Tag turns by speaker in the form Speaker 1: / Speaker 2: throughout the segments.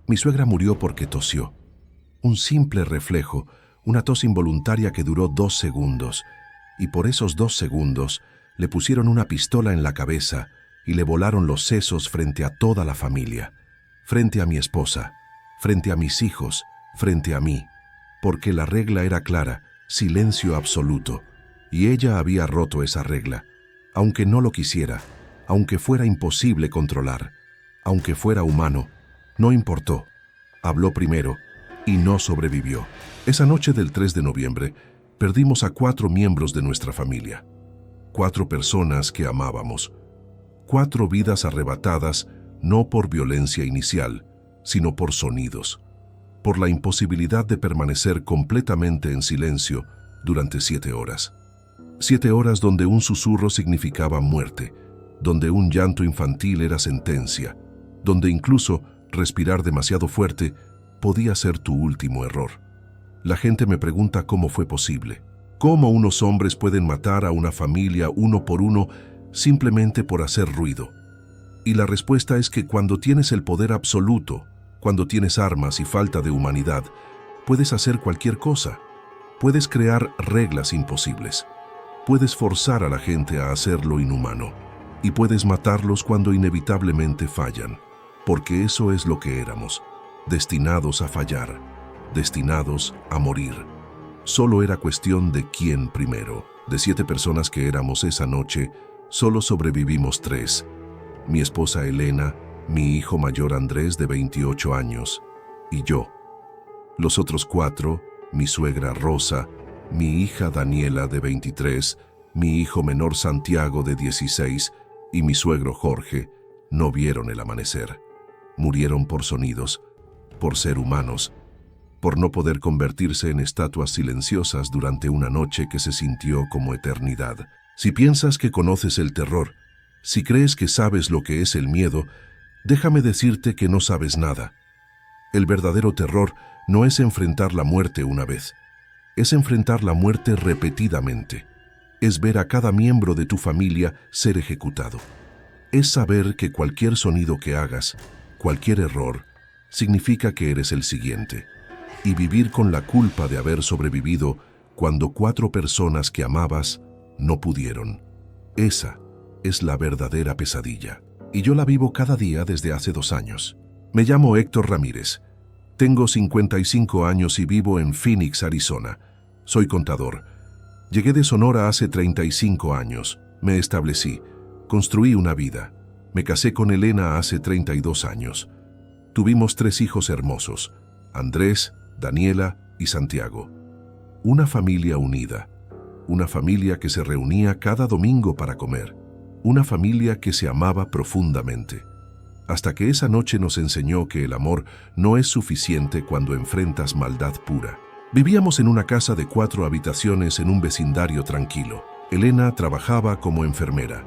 Speaker 1: Mi suegra murió porque tosió. Un simple reflejo, una tos involuntaria que duró 2 segundos, y por esos 2 segundos le pusieron una pistola en la cabeza y le volaron los sesos frente a toda la familia, frente a mi esposa, frente a mis hijos, frente a mí, porque la regla era clara, silencio absoluto, y ella había roto esa regla, aunque no lo quisiera, aunque fuera imposible controlar, aunque fuera humano, no importó. Habló primero y no sobrevivió. Esa noche del 3 de noviembre, perdimos a 4 miembros de nuestra familia. 4 personas que amábamos. 4 vidas arrebatadas, no por violencia inicial, sino por sonidos. Por la imposibilidad de permanecer completamente en silencio durante 7 horas. 7 horas donde un susurro significaba muerte, donde un llanto infantil era sentencia, donde incluso respirar demasiado fuerte podía ser tu último error. La gente me pregunta cómo fue posible. ¿Cómo unos hombres pueden matar a una familia uno por uno simplemente por hacer ruido? Y la respuesta es que cuando tienes el poder absoluto, cuando tienes armas y falta de humanidad, puedes hacer cualquier cosa. Puedes crear reglas imposibles. Puedes forzar a la gente a hacer lo inhumano. Y puedes matarlos cuando inevitablemente fallan. Porque eso es lo que éramos, destinados a fallar, destinados a morir. Solo era cuestión de quién primero. De 7 personas que éramos esa noche, solo sobrevivimos 3. Mi esposa Elena, mi hijo mayor Andrés de 28 años, y yo. Los otros 4, mi suegra Rosa, mi hija Daniela de 23, mi hijo menor Santiago de 16 y mi suegro Jorge, no vieron el amanecer. Murieron por sonidos, por ser humanos, por no poder convertirse en estatuas silenciosas durante una noche que se sintió como eternidad. Si piensas que conoces el terror, si crees que sabes lo que es el miedo, déjame decirte que no sabes nada. El verdadero terror no es enfrentar la muerte una vez, es enfrentar la muerte repetidamente. Es ver a cada miembro de tu familia ser ejecutado. Es saber que cualquier sonido que hagas, cualquier error, significa que eres el siguiente. Y vivir con la culpa de haber sobrevivido cuando 4 personas que amabas no pudieron. Esa es la verdadera pesadilla. Y yo la vivo cada día desde hace 2 años. Me llamo Héctor Ramírez. Tengo 55 años y vivo en Phoenix, Arizona. Soy contador. Llegué de Sonora hace 35 años. Me establecí. Construí una vida. Me casé con Elena hace 32 años. Tuvimos 3 hijos hermosos, Andrés, Daniela y Santiago. Una familia unida. Una familia que se reunía cada domingo para comer. Una familia que se amaba profundamente. Hasta que esa noche nos enseñó que el amor no es suficiente cuando enfrentas maldad pura. Vivíamos en una casa de 4 habitaciones en un vecindario tranquilo. Elena trabajaba como enfermera.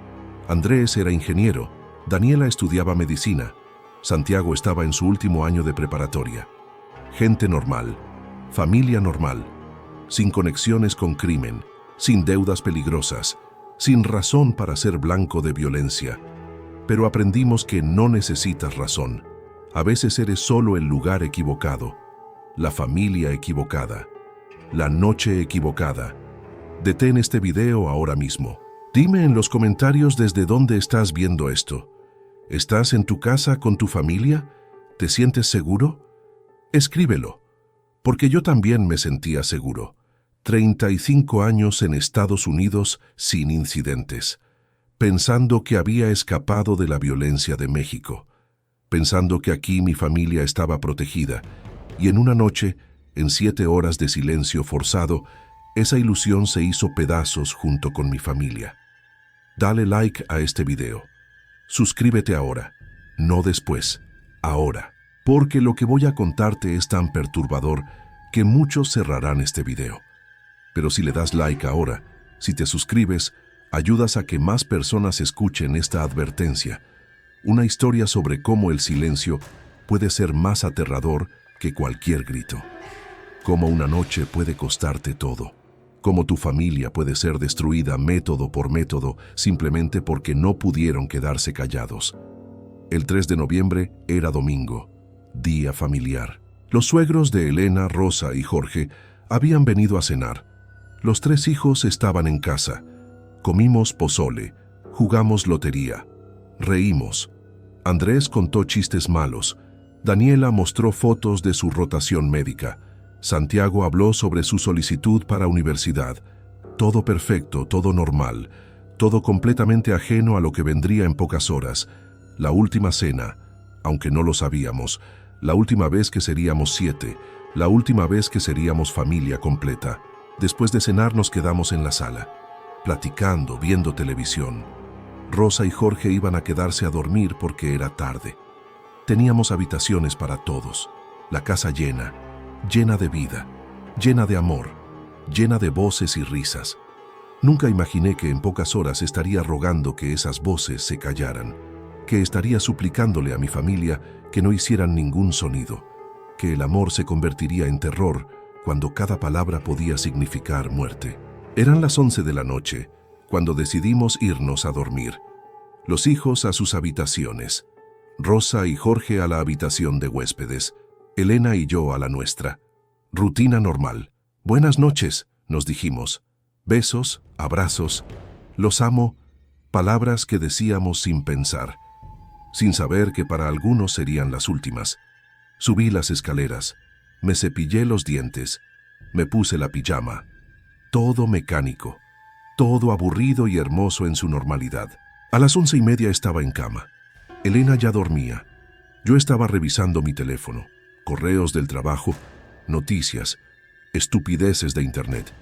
Speaker 1: Andrés era ingeniero. Daniela estudiaba medicina. Santiago estaba en su último año de preparatoria. Gente normal, familia normal, sin conexiones con crimen, sin deudas peligrosas, sin razón para ser blanco de violencia. Pero aprendimos que no necesitas razón. A veces eres solo el lugar equivocado, la familia equivocada, la noche equivocada. Detén este video ahora mismo. Dime en los comentarios desde dónde estás viendo esto. ¿Estás en tu casa con tu familia? ¿Te sientes seguro? Escríbelo, porque yo también me sentía seguro. 35 años en Estados Unidos sin incidentes, pensando que había escapado de la violencia de México, pensando que aquí mi familia estaba protegida, y en una noche, en 7 horas de silencio forzado, esa ilusión se hizo pedazos junto con mi familia. Dale like a este video. Suscríbete ahora, no después, ahora, porque lo que voy a contarte es tan perturbador que muchos cerrarán este video. Pero si le das like ahora, si te suscribes, ayudas a que más personas escuchen esta advertencia, una historia sobre cómo el silencio puede ser más aterrador que cualquier grito, cómo una noche puede costarte todo, cómo tu familia puede ser destruida método por método simplemente porque no pudieron quedarse callados. El 3 de noviembre era domingo. día familiar. Los suegros de Elena, Rosa y Jorge habían venido a cenar. Los 3 hijos estaban en casa. Comimos pozole, jugamos lotería, reímos. Andrés contó chistes malos. Daniela mostró fotos de su rotación médica. Santiago habló sobre su solicitud para universidad. Todo perfecto, todo normal, todo completamente ajeno a lo que vendría en pocas horas. La última cena, aunque no lo sabíamos, la última vez que seríamos 7, la última vez que seríamos familia completa. Después de cenar nos quedamos en la sala, platicando, viendo televisión. Rosa y Jorge iban a quedarse a dormir porque era tarde. Teníamos habitaciones para todos, la casa llena, llena de vida, llena de amor, llena de voces y risas. Nunca imaginé que en pocas horas estaría rogando que esas voces se callaran, que estaría suplicándole a mi familia que no hicieran ningún sonido, que el amor se convertiría en terror cuando cada palabra podía significar muerte. Eran las 11 de la noche, cuando decidimos irnos a dormir. Los hijos a sus habitaciones, Rosa y Jorge a la habitación de huéspedes, Elena y yo a la nuestra. Rutina normal. Buenas noches, nos dijimos. Besos, abrazos, los amo, palabras que decíamos sin pensar, sin saber que para algunos serían las últimas. Subí las escaleras, me cepillé los dientes, me puse la pijama. Todo mecánico, todo aburrido y hermoso en su normalidad. A las 11:30 estaba en cama. Elena ya dormía. Yo estaba revisando mi teléfono, correos del trabajo, noticias, estupideces de internet.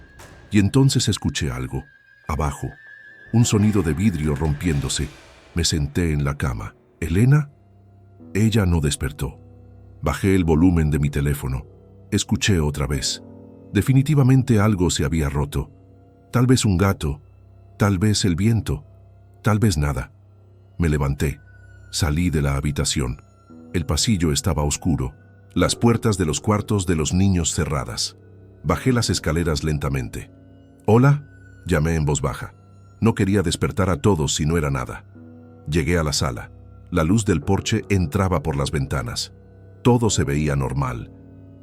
Speaker 1: Y entonces escuché algo, abajo, un sonido de vidrio rompiéndose. Me senté en la cama. ¿Elena? Ella no despertó. Bajé el volumen de mi teléfono. Escuché otra vez. Definitivamente algo se había roto. Tal vez un gato, tal vez el viento, tal vez nada. Me levanté. Salí de la habitación. El pasillo estaba oscuro. Las puertas de los cuartos de los niños cerradas. Bajé las escaleras lentamente. «Hola», llamé en voz baja. No quería despertar a todos si no era nada. Llegué a la sala. La luz del porche entraba por las ventanas. Todo se veía normal.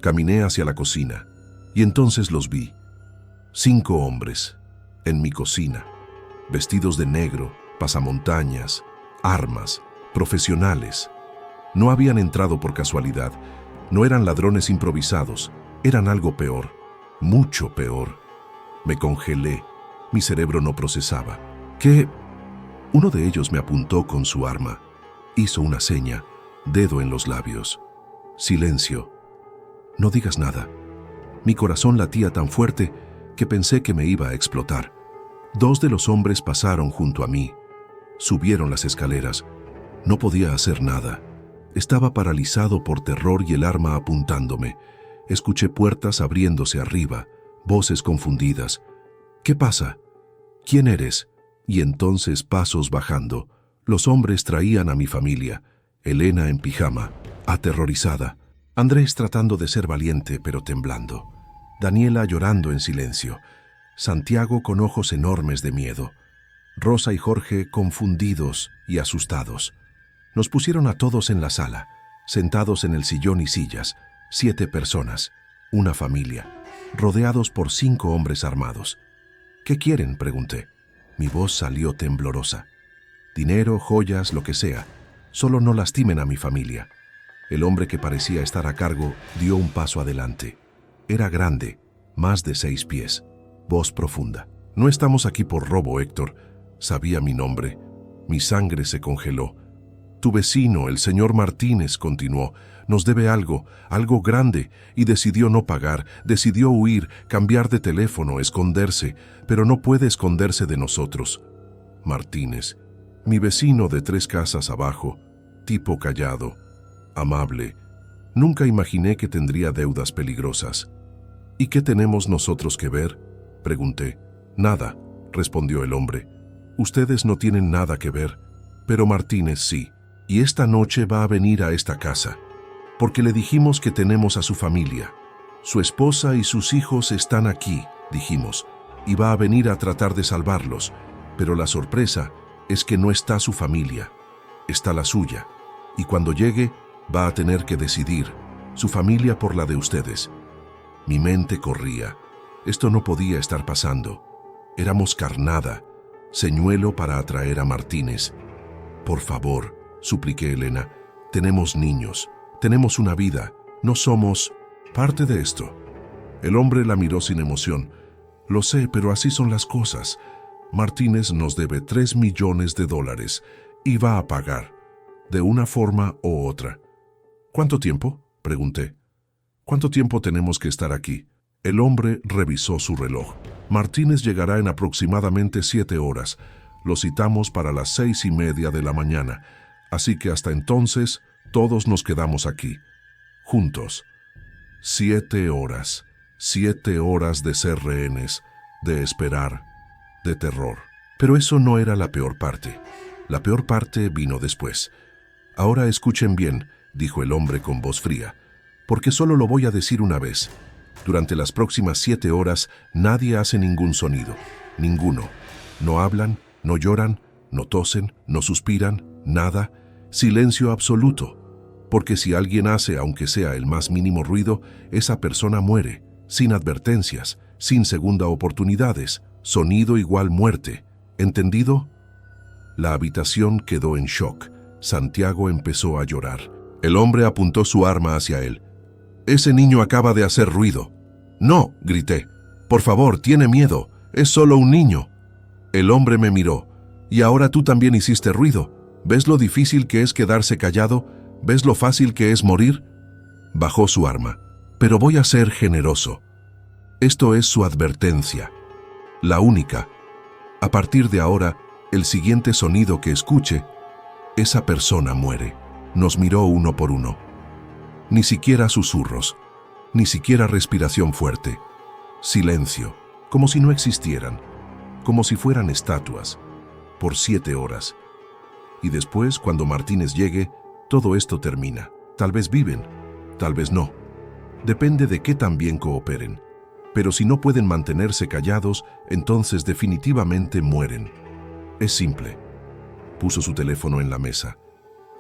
Speaker 1: Caminé hacia la cocina. Y entonces los vi. 5 hombres, en mi cocina, vestidos de negro, pasamontañas, armas, profesionales. No habían entrado por casualidad. No eran ladrones improvisados. Eran algo peor, mucho peor. Me congelé. Mi cerebro no procesaba. ¿Qué? Uno de ellos me apuntó con su arma. Hizo una seña, dedo en los labios. Silencio. No digas nada. Mi corazón latía tan fuerte que pensé que me iba a explotar. 2 de los hombres pasaron junto a mí. Subieron las escaleras. No podía hacer nada. Estaba paralizado por terror y el arma apuntándome. Escuché puertas abriéndose arriba, voces confundidas. ¿Qué pasa? ¿Quién eres? Y entonces pasos bajando. Los hombres traían a mi familia. Elena en pijama, aterrorizada. Andrés tratando de ser valiente pero temblando. Daniela llorando en silencio. Santiago con ojos enormes de miedo. Rosa y Jorge confundidos y asustados. Nos pusieron a todos en la sala, sentados en el sillón y sillas. 7 personas, una familia, rodeados por 5 hombres armados. ¿Qué quieren?, pregunté. Mi voz salió temblorosa. Dinero, joyas, lo que sea. Solo no lastimen a mi familia. El hombre que parecía estar a cargo dio un paso adelante. Era grande, más de 6 pies. Voz profunda. No estamos aquí por robo, Héctor. Sabía mi nombre. Mi sangre se congeló. Tu vecino, el señor Martínez, continuó, nos debe algo grande, y decidió no pagar, decidió huir, cambiar de teléfono, esconderse, pero no puede esconderse de nosotros. Martínez, mi vecino de 3 casas abajo, tipo callado, amable. Nunca imaginé que tendría deudas peligrosas. ¿Y qué tenemos nosotros que ver?, pregunté. Nada, respondió el hombre. Ustedes no tienen nada que ver, pero Martínez sí. Y esta noche va a venir a esta casa, porque le dijimos que tenemos a su familia. Su esposa y sus hijos están aquí, dijimos, y va a venir a tratar de salvarlos, pero la sorpresa es que no está su familia, está la suya, y cuando llegue, Va a tener que decidir, su familia por la de ustedes. Mi mente corría. Esto no podía estar pasando. Éramos carnada, señuelo para atraer a Martínez. Por favor, supliqué Elena, tenemos niños, tenemos una vida, no somos parte de esto. El hombre la miró sin emoción. Lo sé, pero así son las cosas. Martínez nos debe $3 millones y va a pagar, de una forma u otra. ¿Cuánto tiempo?, pregunté. ¿Cuánto tiempo tenemos que estar aquí? El hombre revisó su reloj. Martínez llegará en aproximadamente 7 horas. Lo citamos para las 6:30 de la mañana. Así que hasta entonces, todos nos quedamos aquí, juntos. 7 horas. 7 horas de ser rehenes, de esperar, de terror. Pero eso no era la peor parte. La peor parte vino después. Ahora escuchen bien, dijo el hombre con voz fría, porque solo lo voy a decir una vez. Durante las próximas 7 horas nadie hace ningún sonido, ninguno. No hablan, no lloran, no tosen, no suspiran, nada. Silencio absoluto. Porque si alguien hace, aunque sea el más mínimo ruido, esa persona muere, sin advertencias, sin segunda oportunidades, sonido igual muerte. ¿Entendido? La habitación quedó en shock. Santiago empezó a llorar. El hombre apuntó su arma hacia él. «Ese niño acaba de hacer ruido». «No», grité. «Por favor, tiene miedo. Es solo un niño». El hombre me miró. «Y ahora tú también hiciste ruido. ¿Ves lo difícil que es quedarse callado? ¿Ves lo fácil que es morir?» Bajó su arma. «Pero voy a ser generoso. Esto es su advertencia. La única. A partir de ahora, el siguiente sonido que escuche, esa persona muere». Nos miró uno por uno. Ni siquiera susurros, ni siquiera respiración fuerte. Silencio, como si no existieran, como si fueran estatuas, por 7 horas. Y después, cuando Martínez llegue, todo esto termina. Tal vez viven, tal vez no. Depende de qué tan bien cooperen. Pero si no pueden mantenerse callados, entonces definitivamente mueren. Es simple. Puso su teléfono en la mesa.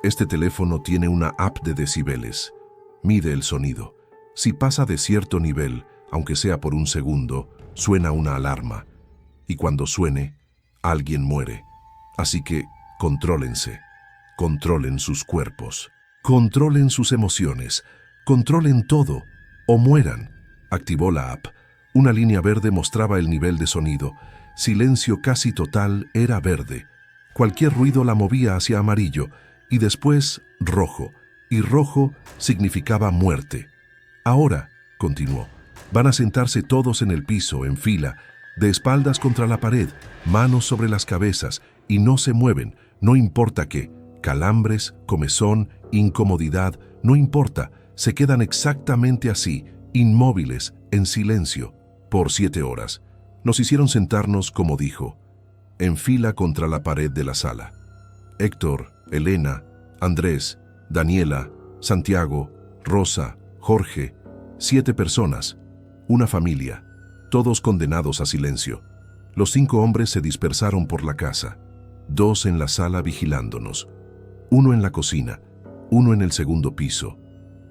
Speaker 1: Este teléfono tiene una app de decibeles. Mide el sonido. Si pasa de cierto nivel, aunque sea por un segundo, suena una alarma. Y cuando suene, alguien muere. Así que contrólense. Controlen sus cuerpos. Controlen sus emociones. Controlen todo. O mueran. Activó la app. Una línea verde mostraba el nivel de sonido. Silencio casi total era verde. Cualquier ruido la movía hacia amarillo. Y después rojo, y rojo significaba muerte. Ahora, continuó, van a sentarse todos en el piso, en fila, de espaldas contra la pared, manos sobre las cabezas, y no se mueven, no importa qué, calambres, comezón, incomodidad, no importa, se quedan exactamente así, inmóviles, en silencio, por 7 horas. Nos hicieron sentarnos, como dijo, en fila contra la pared de la sala. Héctor, Elena, Andrés, Daniela, Santiago, Rosa, Jorge, 7 personas, una familia, todos condenados a silencio. Los 5 hombres se dispersaron por la casa, 2 en la sala vigilándonos, 1 en la cocina, 1 en el segundo piso,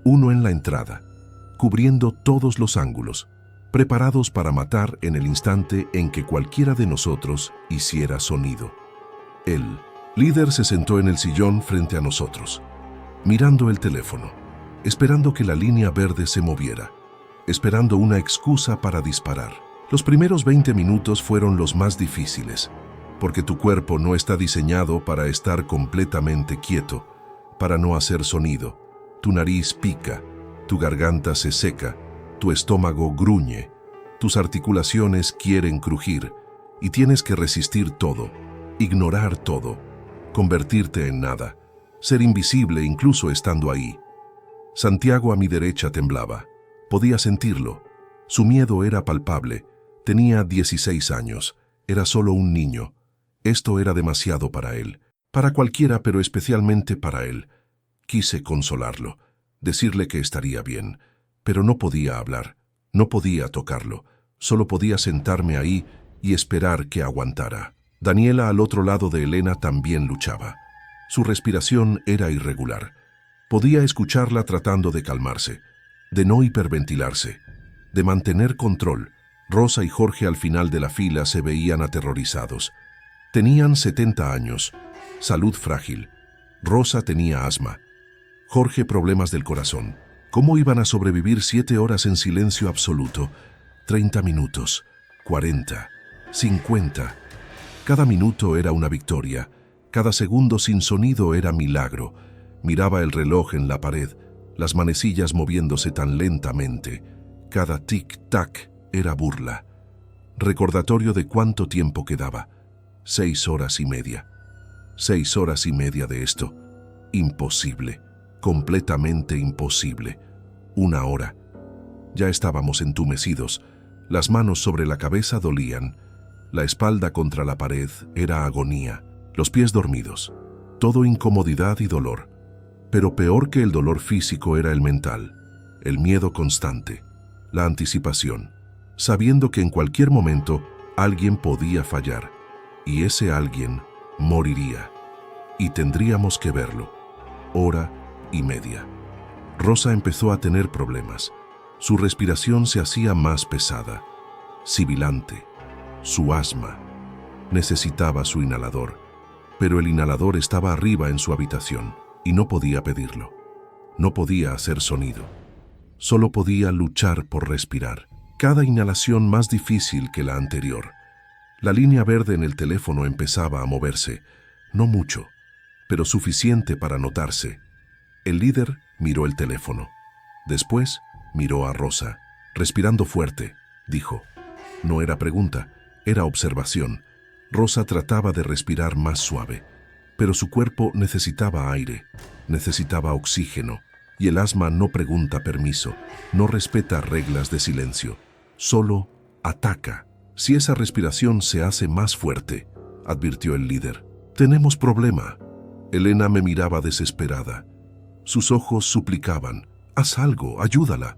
Speaker 1: 1 en la entrada, cubriendo todos los ángulos, preparados para matar en el instante en que cualquiera de nosotros hiciera sonido. El líder se sentó en el sillón frente a nosotros, mirando el teléfono, esperando que la línea verde se moviera, esperando una excusa para disparar. Los primeros 20 minutos fueron los más difíciles, porque tu cuerpo no está diseñado para estar completamente quieto, para no hacer sonido. Tu nariz pica, tu garganta se seca, tu estómago gruñe, tus articulaciones quieren crujir, y tienes que resistir todo, ignorar todo, convertirte en nada, ser invisible incluso estando ahí. Santiago a mi derecha temblaba. Podía sentirlo. Su miedo era palpable. Tenía 16 años. Era solo un niño. Esto era demasiado para él. Para cualquiera, pero especialmente para él. Quise consolarlo, decirle que estaría bien, pero no podía hablar, no podía tocarlo. Solo podía sentarme ahí y esperar que aguantara. Daniela al otro lado de Elena también luchaba. Su respiración era irregular. Podía escucharla tratando de calmarse, de no hiperventilarse, de mantener control. Rosa y Jorge al final de la fila se veían aterrorizados. Tenían 70 años, salud frágil. Rosa tenía asma. Jorge problemas del corazón. ¿Cómo iban a sobrevivir 7 horas en silencio absoluto? 30 minutos, 40, 50. Cada minuto era una victoria. Cada segundo sin sonido era milagro. Miraba el reloj en la pared, las manecillas moviéndose tan lentamente. Cada tic-tac era burla. Recordatorio de cuánto tiempo quedaba. 6 horas y media. 6 horas y media de esto. Imposible. Completamente imposible. 1 hora. Ya estábamos entumecidos. Las manos sobre la cabeza dolían. La espalda contra la pared era agonía. Los pies dormidos. Todo incomodidad y dolor. Pero peor que el dolor físico era el mental. El miedo constante. La anticipación. Sabiendo que en cualquier momento alguien podía fallar. Y ese alguien moriría. Y tendríamos que verlo. 1 hora y media. Rosa empezó a tener problemas. Su respiración se hacía más pesada, sibilante. Su asma. Necesitaba su inhalador, pero el inhalador estaba arriba en su habitación y no podía pedirlo. No podía hacer sonido. Solo podía luchar por respirar. Cada inhalación más difícil que la anterior. La línea verde en el teléfono empezaba a moverse, no mucho, pero suficiente para notarse. El líder miró el teléfono. Después miró a Rosa. Respirando fuerte, dijo. No era pregunta, era observación. Rosa trataba de respirar más suave, pero su cuerpo necesitaba aire, necesitaba oxígeno, y el asma no pregunta permiso, no respeta reglas de silencio, solo ataca. Si esa respiración se hace más fuerte, advirtió el líder, tenemos problema. Elena me miraba desesperada. Sus ojos suplicaban, haz algo, ayúdala.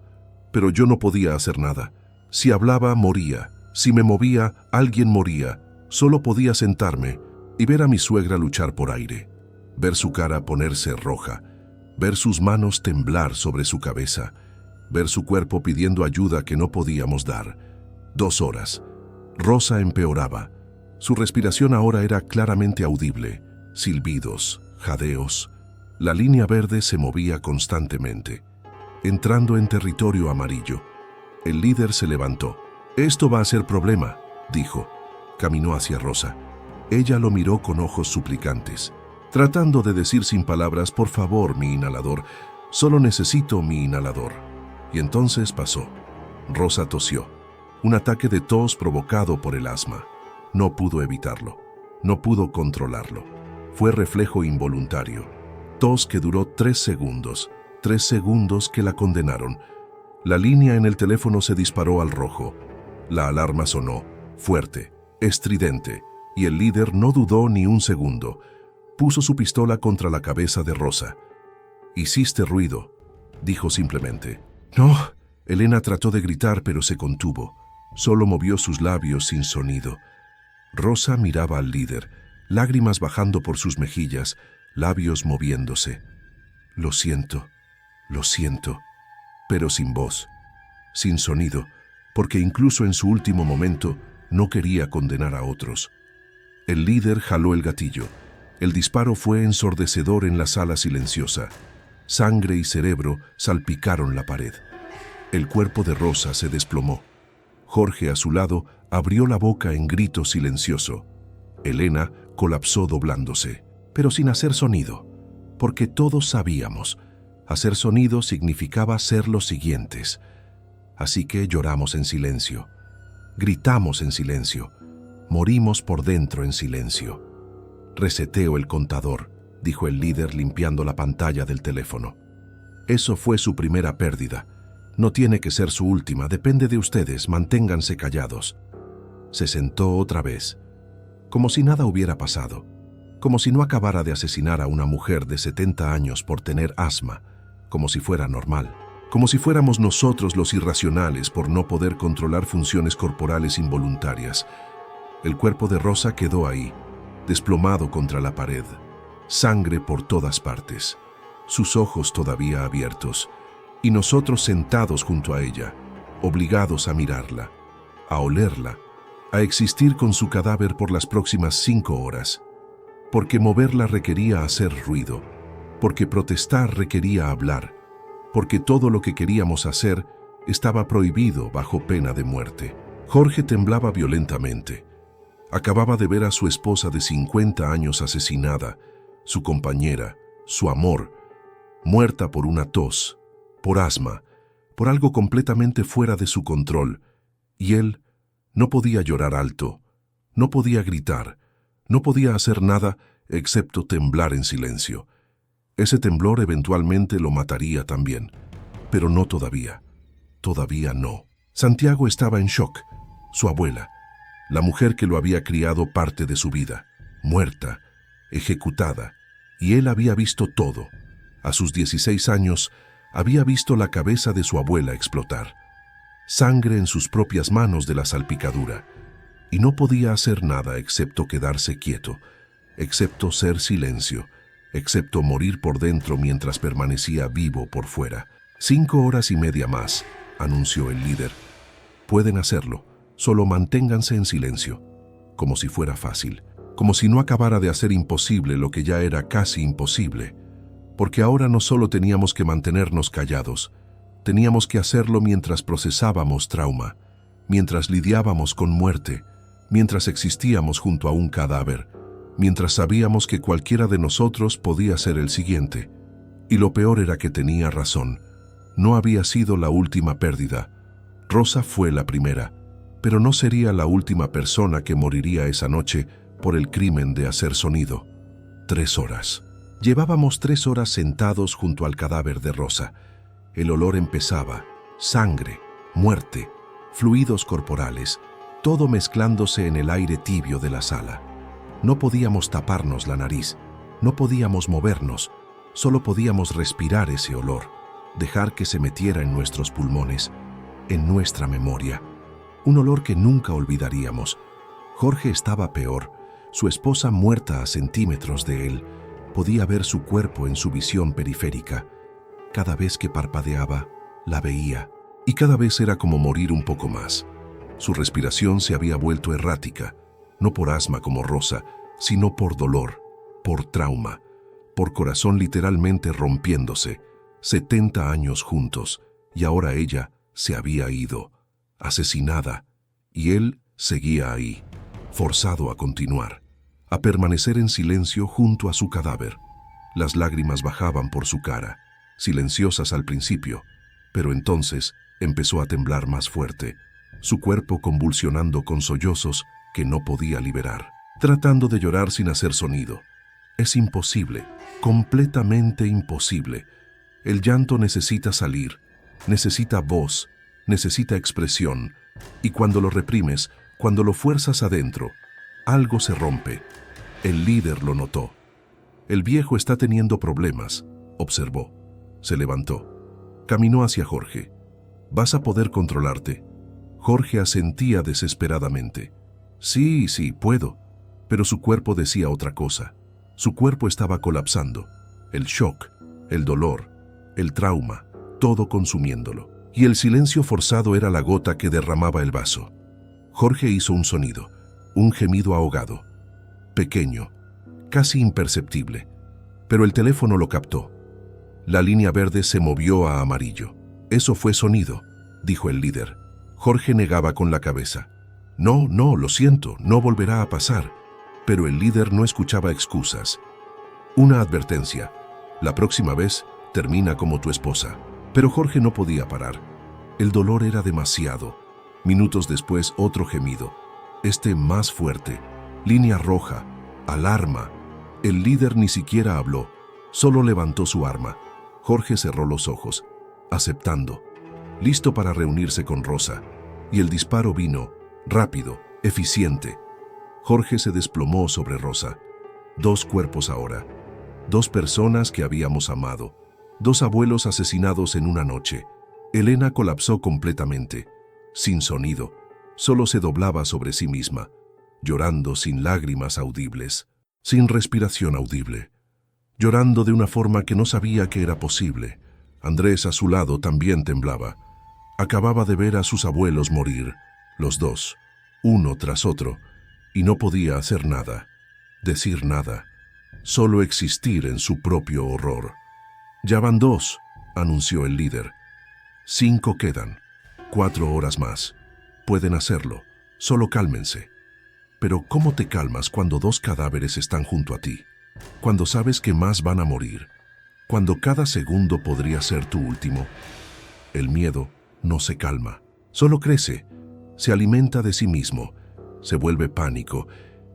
Speaker 1: Pero yo no podía hacer nada. Si hablaba, moría. Si me movía, alguien moría. Solo podía sentarme y ver a mi suegra luchar por aire, ver su cara ponerse roja, ver sus manos temblar sobre su cabeza, ver su cuerpo pidiendo ayuda que no podíamos dar. 2 horas. Rosa empeoraba. Su respiración ahora era claramente audible. Silbidos, jadeos. La línea verde se movía constantemente, entrando en territorio amarillo. El líder se levantó. Esto va a ser problema, dijo. Caminó hacia Rosa. Ella lo miró con ojos suplicantes, tratando de decir sin palabras, por favor, mi inhalador, solo necesito mi inhalador. Y entonces pasó. Rosa tosió. Un ataque de tos provocado por el asma. No pudo evitarlo. No pudo controlarlo. Fue reflejo involuntario. Tos que duró 3 segundos. 3 segundos que la condenaron. La línea en el teléfono se disparó al rojo. La alarma sonó, fuerte, estridente, y el líder no dudó ni un segundo. Puso su pistola contra la cabeza de Rosa. «Hiciste ruido», dijo simplemente. «No». Elena trató de gritar, pero se contuvo. Solo movió sus labios sin sonido. Rosa miraba al líder, lágrimas bajando por sus mejillas, labios moviéndose. Lo siento, pero sin voz, sin sonido, porque incluso en su último momento no quería condenar a otros. El líder jaló el gatillo. El disparo fue ensordecedor en la sala silenciosa. Sangre y cerebro salpicaron la pared. El cuerpo de Rosa se desplomó. Jorge, a su lado, abrió la boca en grito silencioso. Elena colapsó doblándose, pero sin hacer sonido, porque todos sabíamos. Hacer sonido significaba ser los siguientes. Así que lloramos en silencio, gritamos en silencio, morimos por dentro en silencio. Reseteo el contador, dijo el líder limpiando la pantalla del teléfono. Eso fue su primera pérdida. No tiene que ser su última, depende de ustedes, manténganse callados. Se sentó otra vez, como si nada hubiera pasado, como si no acabara de asesinar a una mujer de 70 años por tener asma, como si fuera normal, como si fuéramos nosotros los irracionales por no poder controlar funciones corporales involuntarias. El cuerpo de Rosa quedó ahí, desplomado contra la pared, sangre por todas partes. sus ojos todavía abiertos, y nosotros sentados junto a ella, obligados a mirarla, a olerla, a existir con su cadáver por las próximas 5 horas, porque moverla requería hacer ruido, porque protestar requería hablar, porque todo lo que queríamos hacer estaba prohibido bajo pena de muerte. Jorge temblaba violentamente. Acababa de ver a su esposa de 50 años asesinada, su compañera, su amor, muerta por una tos, por asma, por algo completamente fuera de su control, y él no podía llorar alto, no podía gritar, no podía hacer nada excepto temblar en silencio. Ese temblor eventualmente lo mataría también, pero no todavía. Todavía no. Santiago estaba en shock. Su abuela, la mujer que lo había criado parte de su vida, muerta, ejecutada, y él había visto todo. A sus 16 años, había visto la cabeza de su abuela explotar, sangre en sus propias manos de la salpicadura, y no podía hacer nada excepto quedarse quieto, excepto ser silencio, excepto morir por dentro mientras permanecía vivo por fuera. 5 horas y media más, anunció el líder. Pueden hacerlo, solo manténganse en silencio, como si fuera fácil, como si no acabara de hacer imposible lo que ya era casi imposible, porque ahora no solo teníamos que mantenernos callados, teníamos que hacerlo mientras procesábamos trauma, mientras lidiábamos con muerte, mientras existíamos junto a un cadáver, mientras sabíamos que cualquiera de nosotros podía ser el siguiente. Y lo peor era que tenía razón. No había sido la última pérdida. Rosa fue la primera, pero no sería la última persona que moriría esa noche por el crimen de hacer sonido. 3 horas. Llevábamos 3 horas sentados junto al cadáver de Rosa. El olor empezaba, sangre, muerte, fluidos corporales, todo mezclándose en el aire tibio de la sala. No podíamos taparnos la nariz, no podíamos movernos, solo podíamos respirar ese olor, dejar que se metiera en nuestros pulmones, en nuestra memoria. Un olor que nunca olvidaríamos. Jorge estaba peor, su esposa muerta a centímetros de él. Podía ver su cuerpo en su visión periférica. Cada vez que parpadeaba, la veía, y cada vez era como morir un poco más. Su respiración se había vuelto errática, no por asma como Rosa, sino por dolor, por trauma, por corazón literalmente rompiéndose. 70 años juntos, y ahora ella se había ido, asesinada, y él seguía ahí, forzado a continuar, a permanecer en silencio junto a su cadáver. Las lágrimas bajaban por su cara, silenciosas al principio, pero entonces empezó a temblar más fuerte, su cuerpo convulsionando con sollozos que no podía liberar, tratando de llorar sin hacer sonido. Es imposible, completamente imposible. El llanto necesita salir, necesita voz, necesita expresión, y cuando lo reprimes, cuando lo fuerzas adentro, algo se rompe. El líder lo notó. El viejo está teniendo problemas, observó. Se levantó. Caminó hacia Jorge. ¿Vas a poder controlarte? Jorge asentía desesperadamente. Sí, puedo. Pero su cuerpo decía otra cosa. Su cuerpo estaba colapsando. El shock, el dolor, el trauma, todo consumiéndolo. Y el silencio forzado era la gota que derramaba el vaso. Jorge hizo un sonido, un gemido ahogado, pequeño, casi imperceptible, pero el teléfono lo captó. La línea verde se movió a amarillo. Eso fue sonido, dijo el líder. Jorge negaba con la cabeza. No, lo siento, no volverá a pasar. Pero el líder no escuchaba excusas. Una advertencia. La próxima vez termina como tu esposa. Pero Jorge no podía parar. El dolor era demasiado. Minutos después, otro gemido. Este más fuerte. Línea roja. Alarma. El líder ni siquiera habló. Solo levantó su arma. Jorge cerró los ojos, aceptando, listo para reunirse con Rosa. Y el disparo vino, rápido, eficiente. Jorge se desplomó sobre Rosa. 2 cuerpos ahora. 2 personas que habíamos amado. 2 abuelos asesinados en una noche. Elena colapsó completamente, sin sonido. Solo se doblaba sobre sí misma, llorando sin lágrimas audibles, sin respiración audible. llorando de una forma que no sabía que era posible. Andrés, a su lado, también temblaba. Acababa de ver a sus abuelos morir, los dos, uno tras otro, y no podía hacer nada, decir nada, solo existir en su propio horror. «Ya van 2», anunció el líder. 5 quedan, 4 horas más. Pueden hacerlo, solo cálmense. Pero ¿cómo te calmas cuando 2 cadáveres están junto a ti? Cuando sabes que más van a morir, cuando cada segundo podría ser tu último. El miedo no se calma, solo crece, se alimenta de sí mismo, se vuelve pánico,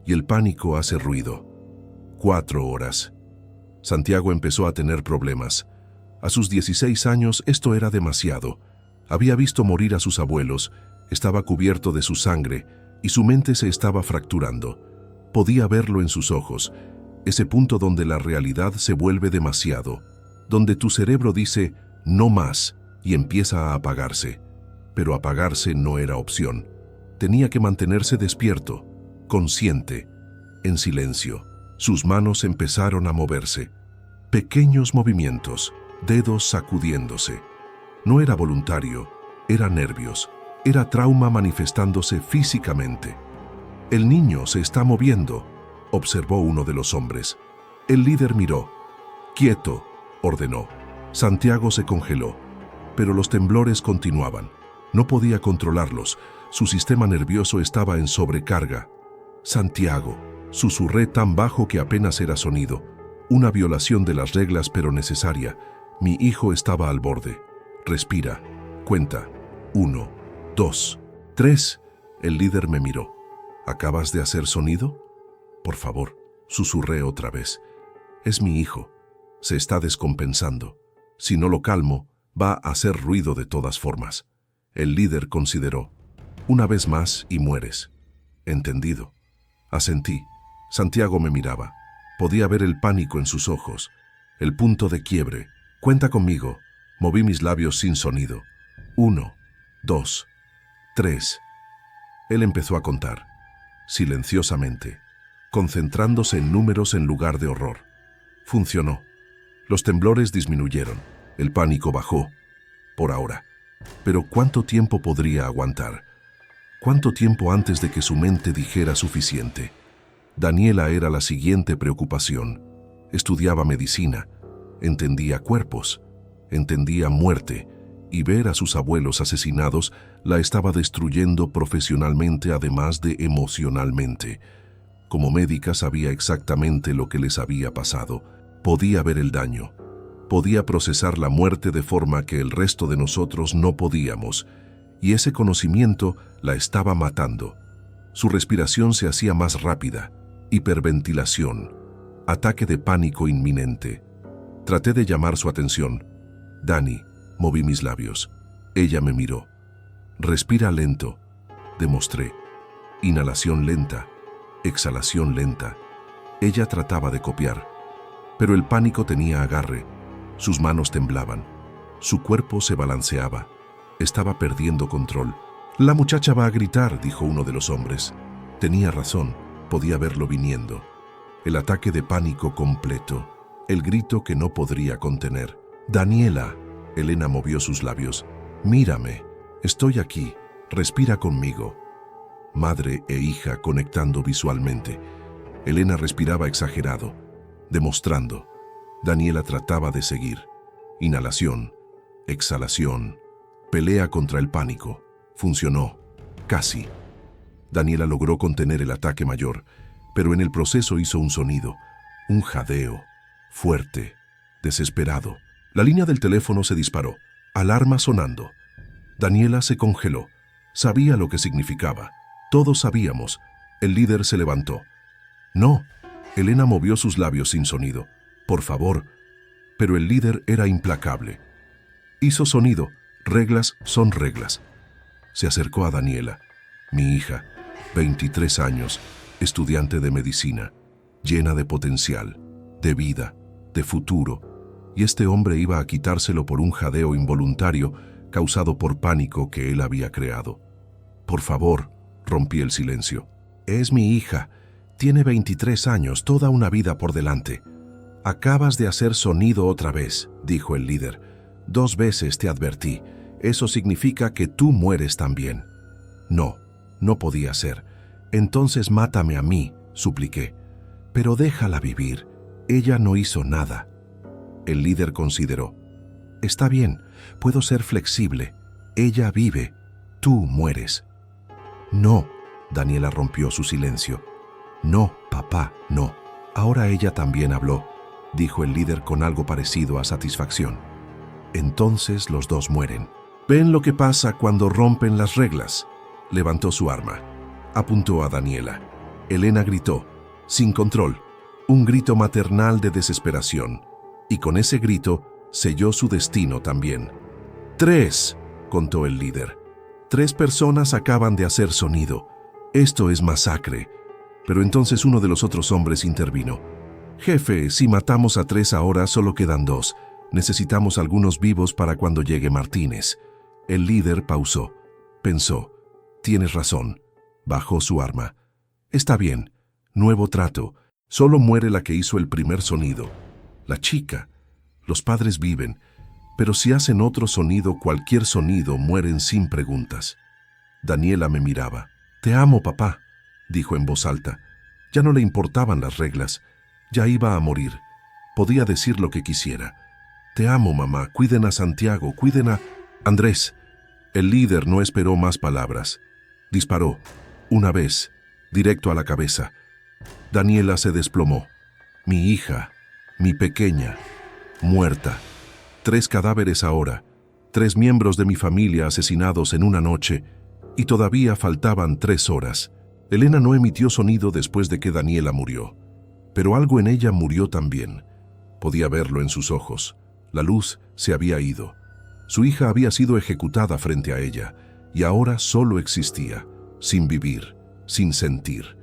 Speaker 1: y el pánico hace ruido. 4 horas. Santiago empezó a tener problemas. A sus 16 años esto era demasiado. Había visto morir a sus abuelos, estaba cubierto de su sangre y su mente se estaba fracturando. Podía verlo en sus ojos, ese punto donde la realidad se vuelve demasiado, donde tu cerebro dice «no más» y empieza a apagarse. Pero apagarse no era opción. Tenía que mantenerse despierto, consciente, en silencio. Sus manos empezaron a moverse. Pequeños movimientos, dedos sacudiéndose. No era voluntario, era nervios, era trauma manifestándose físicamente. «El niño se está moviendo», observó uno de los hombres. El líder miró. «Quieto», ordenó. Santiago se congeló, pero los temblores continuaban. No podía controlarlos, su sistema nervioso estaba en sobrecarga. «Santiago», susurré tan bajo que apenas era sonido. Una violación de las reglas pero necesaria. Mi hijo estaba al borde. «Respira. Cuenta. 1, 2, 3. El líder me miró. «¿Acabas de hacer sonido?» «Por favor», susurré otra vez. «Es mi hijo. Se está descompensando. Si no lo calmo, va a hacer ruido de todas formas». El líder consideró. «Una vez más y mueres». «Entendido». Asentí. Santiago me miraba. Podía ver el pánico en sus ojos. El punto de quiebre. «Cuenta conmigo». Moví mis labios sin sonido. 1, 2, 3. Él empezó a contar, silenciosamente, concentrándose en números en lugar de horror. Funcionó. Los temblores disminuyeron. El pánico bajó. Por ahora. Pero ¿cuánto tiempo podría aguantar? ¿Cuánto tiempo antes de que su mente dijera suficiente? Daniela era la siguiente preocupación. Estudiaba medicina. Entendía cuerpos. Entendía muerte. Y ver a sus abuelos asesinados la estaba destruyendo profesionalmente además de emocionalmente. Como médica sabía exactamente lo que les había pasado. Podía ver el daño. Podía procesar la muerte de forma que el resto de nosotros no podíamos. Y ese conocimiento la estaba matando. Su respiración se hacía más rápida. Hiperventilación. Ataque de pánico inminente. Traté de llamar su atención. «Dani», moví mis labios. Ella me miró. «Respira lento», demostré. Inhalación lenta, exhalación lenta. Ella trataba de copiar, pero el pánico tenía agarre. Sus manos temblaban. Su cuerpo se balanceaba. Estaba perdiendo control. «La muchacha va a gritar», dijo uno de los hombres. Tenía razón, podía verlo viniendo. El ataque de pánico completo. El grito que no podría contener. «Daniela», Elena movió sus labios. «Mírame, estoy aquí, respira conmigo». Madre e hija conectando visualmente. Elena respiraba exagerado, demostrando. Daniela trataba de seguir. Inhalación, exhalación, pelea contra el pánico. Funcionó, casi. Daniela logró contener el ataque mayor, pero en el proceso hizo un sonido, un jadeo, fuerte, desesperado. La línea del teléfono se disparó, alarma sonando. Daniela se congeló. Sabía lo que significaba. Todos sabíamos. El líder se levantó. «No». Elena movió sus labios sin sonido. «Por favor». Pero el líder era implacable. Hizo sonido. Reglas son reglas. Se acercó a Daniela. Mi hija, 23 años, estudiante de medicina, llena de potencial, de vida, de futuro. Y este hombre iba a quitárselo por un jadeo involuntario causado por pánico que él había creado. «Por favor», rompí el silencio. «Es mi hija. Tiene 23 años, toda una vida por delante». Acabas de hacer sonido otra vez, dijo el líder. 2 veces te advertí. Eso significa que tú mueres también. No, no podía ser. Entonces mátame a mí, supliqué. Pero déjala vivir. Ella no hizo nada. El líder consideró. Está bien, puedo ser flexible. Ella vive. Tú mueres. No, Daniela rompió su silencio. No, papá, no. Ahora ella también habló, dijo el líder con algo parecido a satisfacción. Entonces los 2 mueren. ¿Ven lo que pasa cuando rompen las reglas? Levantó su arma. Apuntó a Daniela. Elena gritó, sin control, un grito maternal de desesperación. Y con ese grito selló su destino también. 3, contó el líder. 3 personas acaban de hacer sonido. Esto es masacre. Pero entonces uno de los otros hombres intervino. Jefe, si matamos a 3 ahora, solo quedan 2. Necesitamos algunos vivos para cuando llegue Martínez. El líder pausó. Pensó. Tienes razón. Bajó su arma. Está bien. Nuevo trato. Solo muere la que hizo el primer sonido. La chica. Los padres viven. Pero si hacen otro sonido, cualquier sonido, mueren sin preguntas. Daniela me miraba. Te amo, papá, dijo en voz alta. Ya no le importaban las reglas. Ya iba a morir. Podía decir lo que quisiera. Te amo, mamá. Cuiden a Santiago. Cuiden a... Andrés. El líder no esperó más palabras. Disparó. Una vez. Directo a la cabeza. Daniela se desplomó. Mi hija. Mi pequeña. Muerta. 3 cadáveres ahora. 3 miembros de mi familia asesinados en una noche. Y todavía faltaban 3 horas. Elena no emitió sonido después de que Daniela murió. Pero algo en ella murió también. Podía verlo en sus ojos. La luz se había ido. Su hija había sido ejecutada frente a ella, y ahora solo existía, sin vivir, sin sentir.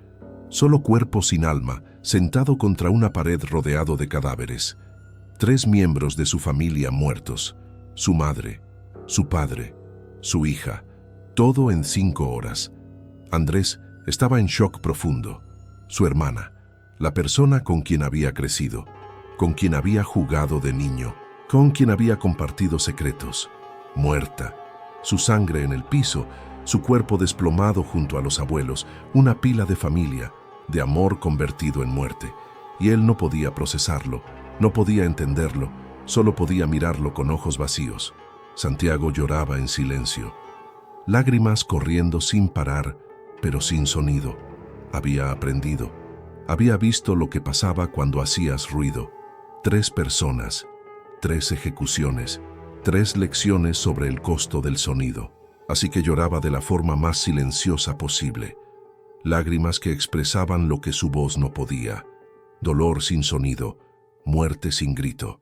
Speaker 1: Solo cuerpo sin alma, sentado contra una pared rodeado de cadáveres. 3 miembros de su familia muertos. Su madre, su padre, su hija. Todo en 5 horas. Andrés estaba en shock profundo. Su hermana, la persona con quien había crecido, con quien había jugado de niño, con quien había compartido secretos, muerta. Su sangre en el piso, su cuerpo desplomado junto a los abuelos, una pila de familia, de amor convertido en muerte. Y él no podía procesarlo, no podía entenderlo, solo podía mirarlo con ojos vacíos. Santiago lloraba en silencio. Lágrimas corriendo sin parar, pero sin sonido. Había aprendido. Había visto lo que pasaba cuando hacías ruido. 3 personas, 3 ejecuciones, 3 lecciones sobre el costo del sonido. Así que lloraba de la forma más silenciosa posible. Lágrimas que expresaban lo que su voz no podía. Dolor sin sonido, muerte sin grito.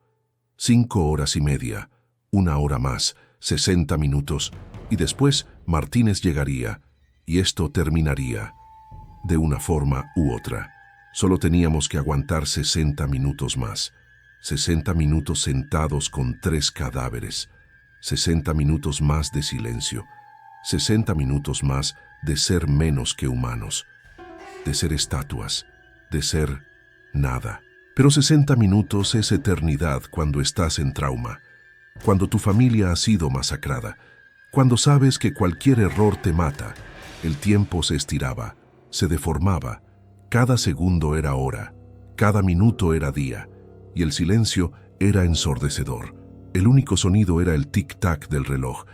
Speaker 1: 5 horas y media, 1 hora más, 60 minutos, y después Martínez llegaría, y esto terminaría. De una forma u otra. Solo teníamos que aguantar 60 minutos más. 60 minutos sentados con 3 cadáveres. 60 minutos más de silencio. 60 minutos más de ser menos que humanos. De ser estatuas. De ser nada. Pero 60 minutos es eternidad cuando estás en trauma. Cuando tu familia ha sido masacrada. Cuando sabes que cualquier error te mata. El tiempo se estiraba, se deformaba. Cada segundo era hora. Cada minuto era día. Y el silencio era ensordecedor. El único sonido era el tic-tac del reloj,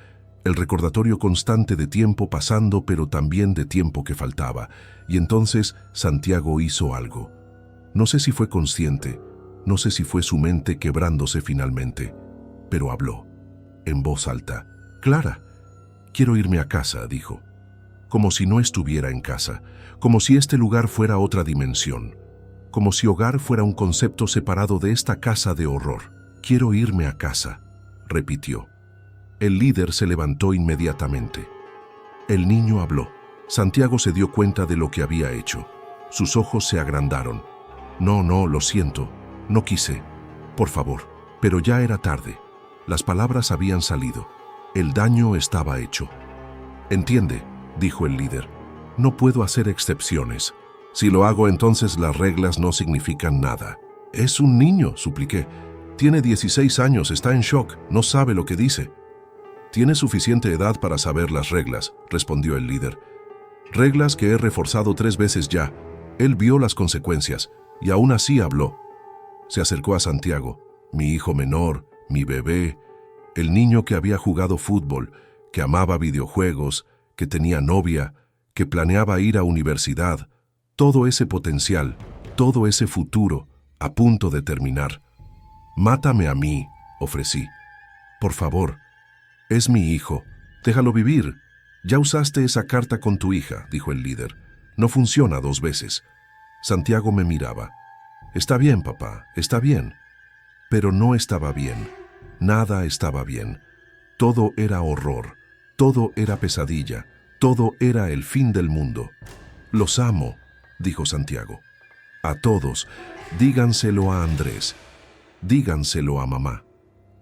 Speaker 1: el recordatorio constante de tiempo pasando, pero también de tiempo que faltaba. Y entonces Santiago hizo algo. No sé si fue consciente, no sé si fue su mente quebrándose finalmente, pero habló, en voz alta. Clara, quiero irme a casa, dijo. Como si no estuviera en casa, como si este lugar fuera otra dimensión. Como si hogar fuera un concepto separado de esta casa de horror. Quiero irme a casa, repitió. El líder se levantó inmediatamente. El niño habló. Santiago se dio cuenta de lo que había hecho. Sus ojos se agrandaron. No, lo siento. No quise. Por favor. Pero ya era tarde. Las palabras habían salido. El daño estaba hecho. Entiende, dijo el líder. No puedo hacer excepciones. Si lo hago, entonces las reglas no significan nada. Es un niño, supliqué. Tiene 16 años, está en shock, no sabe lo que dice. Tiene suficiente edad para saber las reglas, respondió el líder. Reglas que he reforzado 3 veces ya. Él vio las consecuencias y aún así habló. Se acercó a Santiago, mi hijo menor, mi bebé, el niño que había jugado fútbol, que amaba videojuegos, que tenía novia, que planeaba ir a universidad, todo ese potencial, todo ese futuro, a punto de terminar. Mátame a mí, ofrecí. Por favor, es mi hijo, déjalo vivir. Ya usaste esa carta con tu hija, dijo el líder. No funciona 2 veces. Santiago me miraba. Está bien, papá, está bien. Pero no estaba bien. Nada estaba bien. Todo era horror. Todo era pesadilla. Todo era el fin del mundo. Los amo, dijo Santiago. A todos, díganselo a Andrés. Díganselo a mamá.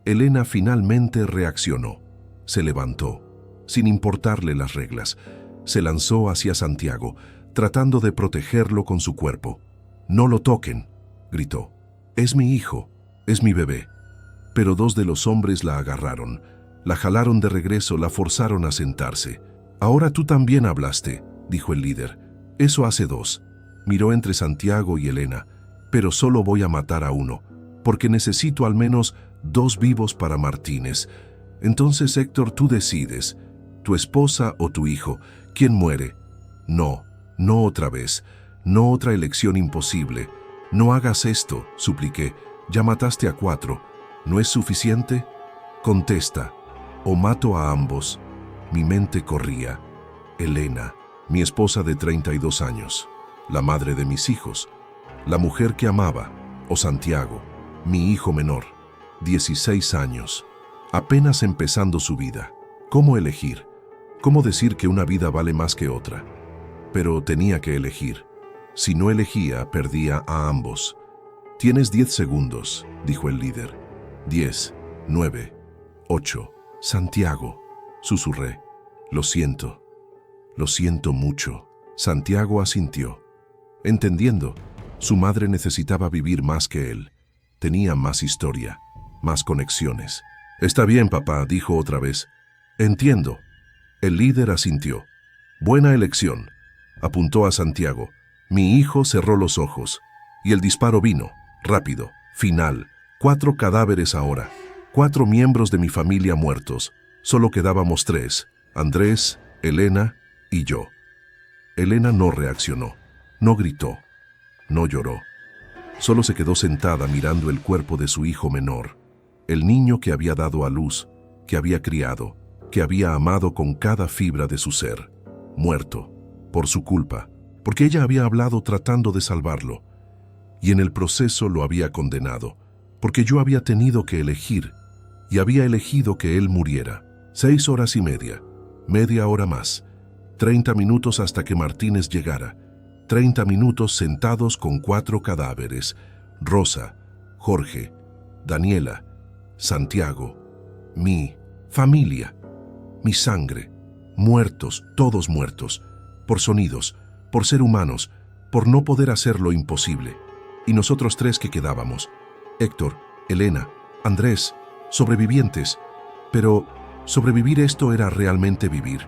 Speaker 1: Elena finalmente reaccionó. Se levantó, sin importarle las reglas. Se lanzó hacia Santiago, tratando de protegerlo con su cuerpo. «No lo toquen», gritó. «Es mi hijo, es mi bebé». Pero 2 de los hombres la agarraron, la jalaron de regreso, la forzaron a sentarse. «Ahora tú también hablaste», dijo el líder. «Eso hace 2». Miró entre Santiago y Elena. «Pero solo voy a matar a uno, porque necesito al menos 2 vivos para Martínez. Entonces, Héctor, tú decides, tu esposa o tu hijo, ¿quién muere? No, no otra vez, no otra elección imposible. No hagas esto, supliqué. Ya mataste a 4. ¿No es suficiente? Contesta, o mato a ambos». Mi mente corría. Elena, mi esposa de 32 años, la madre de mis hijos, la mujer que amaba, o Santiago, mi hijo menor, 16 años, apenas empezando su vida. ¿Cómo elegir? ¿Cómo decir que una vida vale más que otra? Pero tenía que elegir. Si no elegía, perdía a ambos. «Tienes 10 segundos», dijo el líder. 10, 9, 8. «Santiago», susurré. Lo siento mucho». Santiago asintió. Entendiendo, su madre necesitaba vivir más que él. Tenía más historia, más conexiones. «Está bien, papá», dijo otra vez. «Entiendo». El líder asintió. «Buena elección». Apuntó a Santiago. Mi hijo cerró los ojos. Y el disparo vino, rápido, final. 4 cadáveres ahora. 4 miembros de mi familia muertos. Solo quedábamos 3. Andrés, Elena y yo. Elena no reaccionó. No gritó. No lloró. Solo se quedó sentada mirando el cuerpo de su hijo menor. El niño que había dado a luz, que había criado, que había amado con cada fibra de su ser. Muerto. Por su culpa. Porque ella había hablado tratando de salvarlo. Y en el proceso lo había condenado. Porque yo había tenido que elegir. Y había elegido que él muriera. 6 horas y media. Media hora más. 30 minutos hasta que Martínez llegara. 30 minutos sentados con 4 cadáveres. Rosa, Jorge, Daniela, Santiago, mi familia, mi sangre. Muertos, todos muertos. Por sonidos, por ser humanos, por no poder hacer lo imposible. Y nosotros 3 que quedábamos. Héctor, Elena, Andrés, sobrevivientes. Pero sobrevivir esto era realmente vivir.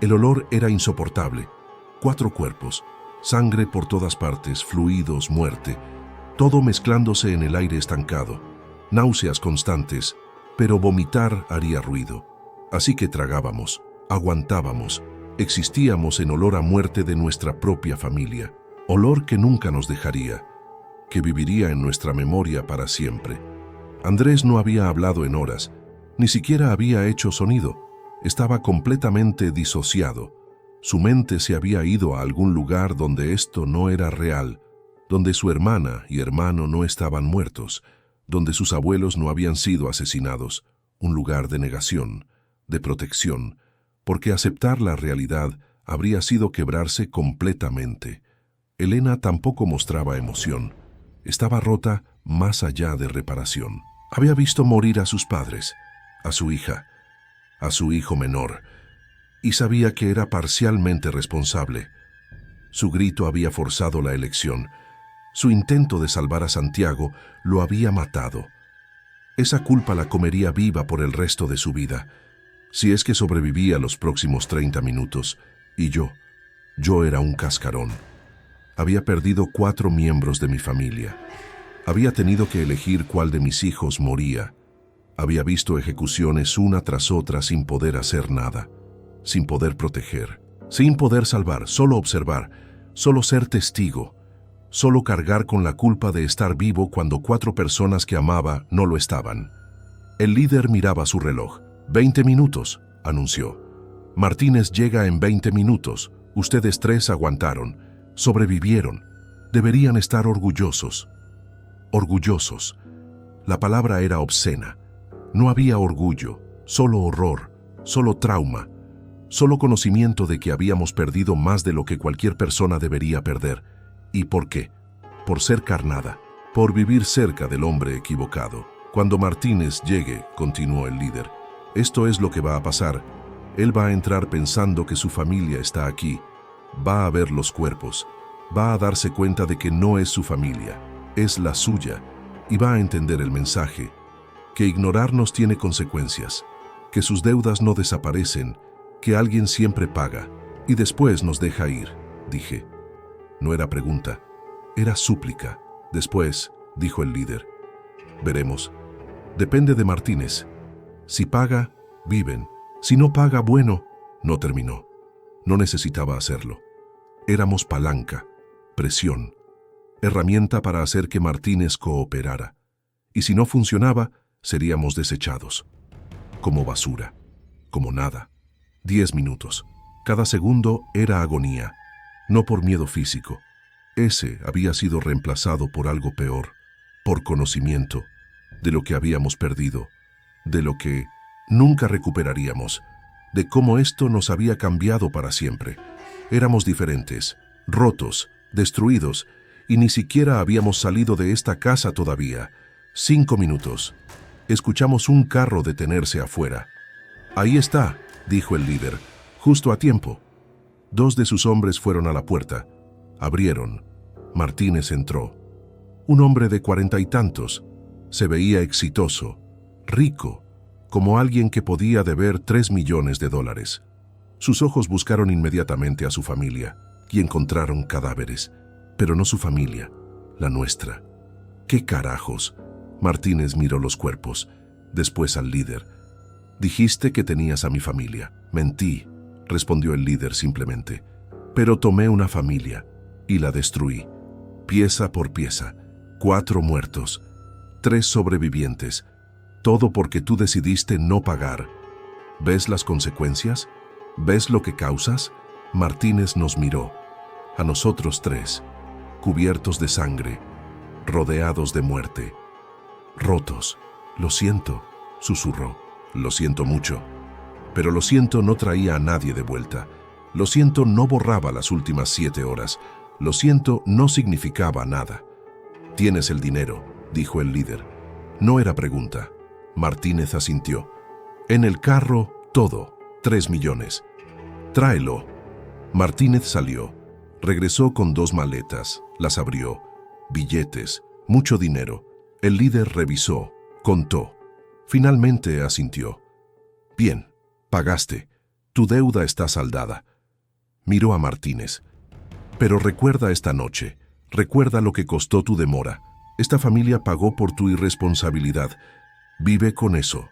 Speaker 1: El olor era insoportable. 4 cuerpos, sangre por todas partes, fluidos, muerte, todo mezclándose en el aire estancado, náuseas constantes, pero vomitar haría ruido. Así que tragábamos, aguantábamos, existíamos en olor a muerte de nuestra propia familia, olor que nunca nos dejaría, que viviría en nuestra memoria para siempre. Andrés no había hablado en horas, ni siquiera había hecho sonido. Estaba completamente disociado. Su mente se había ido a algún lugar donde esto no era real, donde su hermana y hermano no estaban muertos, donde sus abuelos no habían sido asesinados, un lugar de negación, de protección, porque aceptar la realidad habría sido quebrarse completamente. Elena tampoco mostraba emoción. Estaba rota más allá de reparación. Había visto morir a sus padres, a su hija, a su hijo menor, y sabía que era parcialmente responsable. Su grito había forzado la elección. Su intento de salvar a Santiago lo había matado. Esa culpa la comería viva por el resto de su vida, si es que sobrevivía los próximos 30 minutos. Y yo era un cascarón. Había perdido 4 miembros de mi familia. Había tenido que elegir cuál de mis hijos moría. Había visto ejecuciones una tras otra sin poder hacer nada, sin poder proteger, sin poder salvar, solo observar, solo ser testigo, solo cargar con la culpa de estar vivo cuando 4 personas que amaba no lo estaban. El líder miraba su reloj. 20 minutos, anunció. Martínez llega en 20 minutos. Ustedes 3 aguantaron, sobrevivieron. Deberían estar orgullosos. Orgullosos. La palabra era obscena. No había orgullo, solo horror, solo trauma, solo conocimiento de que habíamos perdido más de lo que cualquier persona debería perder. ¿Y por qué? Por ser carnada, por vivir cerca del hombre equivocado. Cuando Martínez llegue, continuó el líder, esto es lo que va a pasar. Él va a entrar pensando que su familia está aquí, va a ver los cuerpos, va a darse cuenta de que no es su familia, es la suya, y va a entender el mensaje, que ignorarnos tiene consecuencias, que sus deudas no desaparecen, que alguien siempre paga, y después nos deja ir, dije. No era pregunta, era súplica. Después, dijo el líder. Veremos. Depende de Martínez. Si paga, viven. Si no paga, bueno. No terminó. No necesitaba hacerlo. Éramos palanca, presión, herramienta para hacer que Martínez cooperara. Y si no funcionaba, seríamos desechados. Como basura. Como nada. 10 minutos. Cada segundo era agonía. No por miedo físico. Ese había sido reemplazado por algo peor, por conocimiento de lo que habíamos perdido, de lo que nunca recuperaríamos, de cómo esto nos había cambiado para siempre. Éramos diferentes, rotos, destruidos, y ni siquiera habíamos salido de esta casa todavía. 5 minutos. Escuchamos un carro detenerse afuera. Ahí está, dijo el líder, justo a tiempo. 2 de sus hombres fueron a la puerta. Abrieron. Martínez entró. Un hombre de 40 y tantos. Se veía exitoso, rico, como alguien que podía deber $3 millones. Sus ojos buscaron inmediatamente a su familia y encontraron cadáveres, pero no su familia, la nuestra. ¿Qué carajos? Martínez miró los cuerpos, después al líder. Dijiste que tenías a mi familia. Mentí, respondió el líder simplemente. Pero tomé una familia y la destruí, pieza por pieza. 4 muertos, 3 sobrevivientes. Todo porque tú decidiste no pagar. ¿Ves las consecuencias? ¿Ves lo que causas? Martínez nos miró. A nosotros 3, cubiertos de sangre, rodeados de muerte. Rotos. Lo siento, susurró. Lo siento mucho. Pero lo siento no traía a nadie de vuelta. Lo siento no borraba las últimas 7 horas. Lo siento no significaba nada. Tienes el dinero, dijo el líder. No era pregunta. Martínez asintió. En el carro, todo. 3 millones. Tráelo. Martínez salió. Regresó con 2 maletas. Las abrió. Billetes. Mucho dinero. El líder revisó. Contó. Finalmente asintió. Bien, pagaste. Tu deuda está saldada. Miró a Martínez. Pero recuerda esta noche. Recuerda lo que costó tu demora. Esta familia pagó por tu irresponsabilidad. Vive con eso.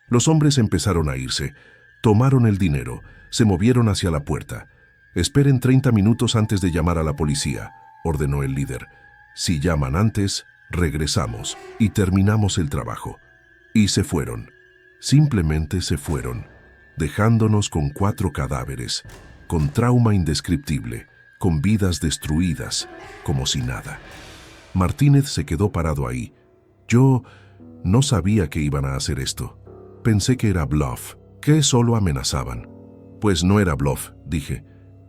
Speaker 1: Los hombres empezaron a irse. Tomaron el dinero. Se movieron hacia la puerta. Esperen 30 minutos antes de llamar a la policía, ordenó el líder. Si llaman antes, regresamos y terminamos el trabajo. Y se fueron. Simplemente se fueron, dejándonos con 4 cadáveres, con trauma indescriptible, con vidas destruidas, como si nada. Martínez se quedó parado ahí. Yo no sabía que iban a hacer esto. Pensé que era bluff, que solo amenazaban. Pues no era bluff, dije.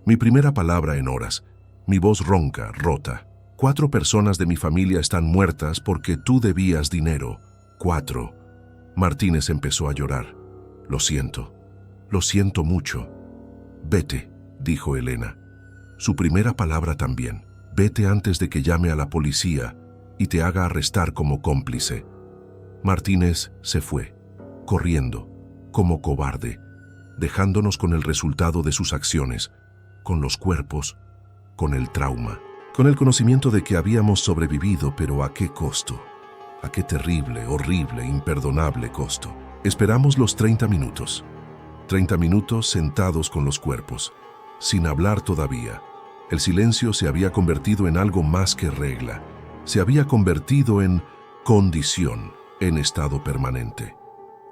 Speaker 1: Mi primera palabra en horas. Mi voz ronca, rota. 4 personas de mi familia están muertas porque tú debías dinero. 4. Martínez empezó a llorar. Lo siento mucho. Vete, dijo Elena. Su primera palabra también. Vete antes de que llame a la policía y te haga arrestar como cómplice. Martínez se fue, corriendo, como cobarde, dejándonos con el resultado de sus acciones, con los cuerpos, con el trauma, con el conocimiento de que habíamos sobrevivido, pero ¿a qué costo? ¿A qué terrible, horrible, imperdonable costo? Esperamos los 30 minutos. 30 minutos sentados con los cuerpos, sin hablar todavía. El silencio se había convertido en algo más que regla. Se había convertido en condición, en estado permanente.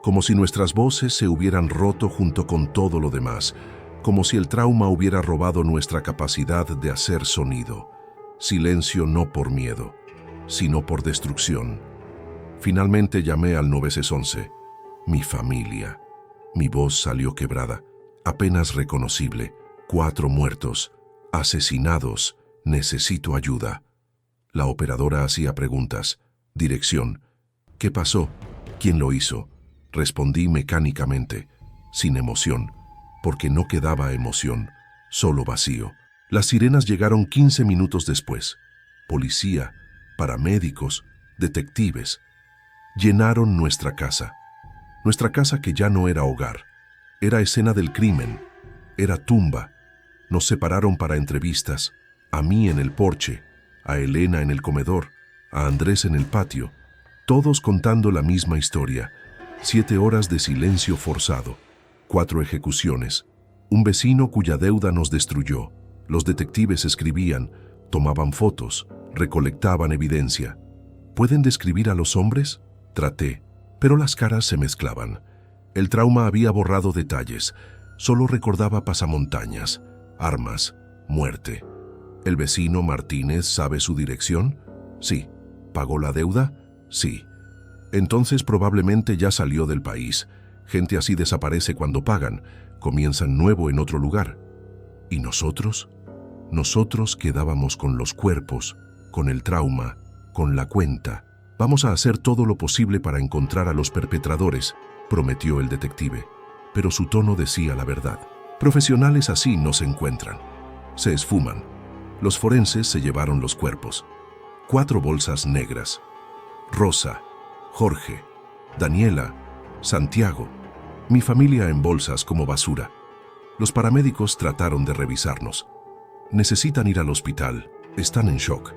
Speaker 1: Como si nuestras voces se hubieran roto junto con todo lo demás, como si el trauma hubiera robado nuestra capacidad de hacer sonido. Silencio no por miedo, sino por destrucción. Finalmente llamé al 911. Mi familia. Mi voz salió quebrada, apenas reconocible. 4 muertos, asesinados, necesito ayuda. La operadora hacía preguntas. Dirección. ¿Qué pasó? ¿Quién lo hizo? Respondí mecánicamente, sin emoción, porque no quedaba emoción, solo vacío. Las sirenas llegaron 15 minutos después. Policía, paramédicos, detectives. Llenaron nuestra casa. Nuestra casa que ya no era hogar. Era escena del crimen. Era tumba. Nos separaron para entrevistas. A mí en el porche, a Elena en el comedor, a Andrés en el patio. Todos contando la misma historia. 7 horas de silencio forzado. 4 ejecuciones. Un vecino cuya deuda nos destruyó. Los detectives escribían, tomaban fotos, recolectaban evidencia. ¿Pueden describir a los hombres? Traté, pero las caras se mezclaban. El trauma había borrado detalles. Solo recordaba pasamontañas, armas, muerte. ¿El vecino Martínez sabe su dirección? Sí. ¿Pagó la deuda? Sí. Entonces probablemente ya salió del país. Gente así desaparece cuando pagan, comienzan nuevo en otro lugar. ¿Y nosotros? Nosotros quedábamos con los cuerpos, con el trauma, con la cuenta. Vamos a hacer todo lo posible para encontrar a los perpetradores, prometió el detective. Pero su tono decía la verdad. Profesionales así no se encuentran. Se esfuman. Los forenses se llevaron los cuerpos. 4 bolsas negras. Rosa, Jorge, Daniela, Santiago. Mi familia en bolsas como basura. Los paramédicos trataron de revisarnos. Necesitan ir al hospital. Están en shock.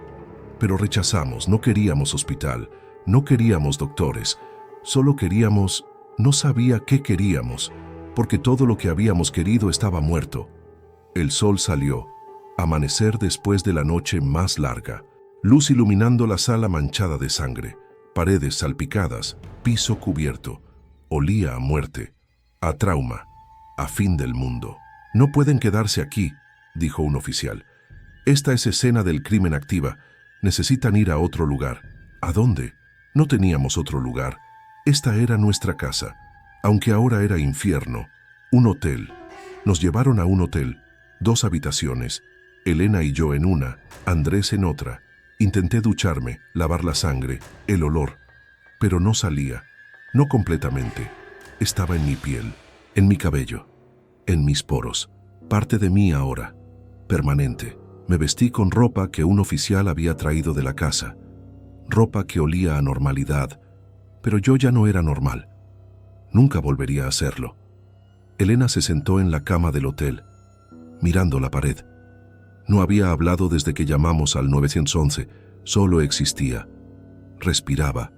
Speaker 1: Pero rechazamos, no queríamos hospital, no queríamos doctores. Solo queríamos... No sabía qué queríamos, porque todo lo que habíamos querido estaba muerto. El sol salió. Amanecer después de la noche más larga. Luz iluminando la sala manchada de sangre. Paredes salpicadas, piso cubierto. Olía a muerte, a trauma, a fin del mundo. No pueden quedarse aquí, dijo un oficial. Esta es escena del crimen activa. Necesitan ir a otro lugar. ¿A dónde? No teníamos otro lugar. Esta era nuestra casa, aunque ahora era infierno. Un hotel. Nos llevaron a un hotel. 2 habitaciones. Elena y yo en una, Andrés en otra. Intenté ducharme, lavar la sangre, el olor, pero no salía. No completamente. Estaba en mi piel, en mi cabello, en mis poros. Parte de mí ahora, permanente. Me vestí con ropa que un oficial había traído de la casa. Ropa que olía a normalidad, pero yo ya no era normal. Nunca volvería a hacerlo. Elena se sentó en la cama del hotel, mirando la pared. No había hablado desde que llamamos al 911, solo existía. Respiraba,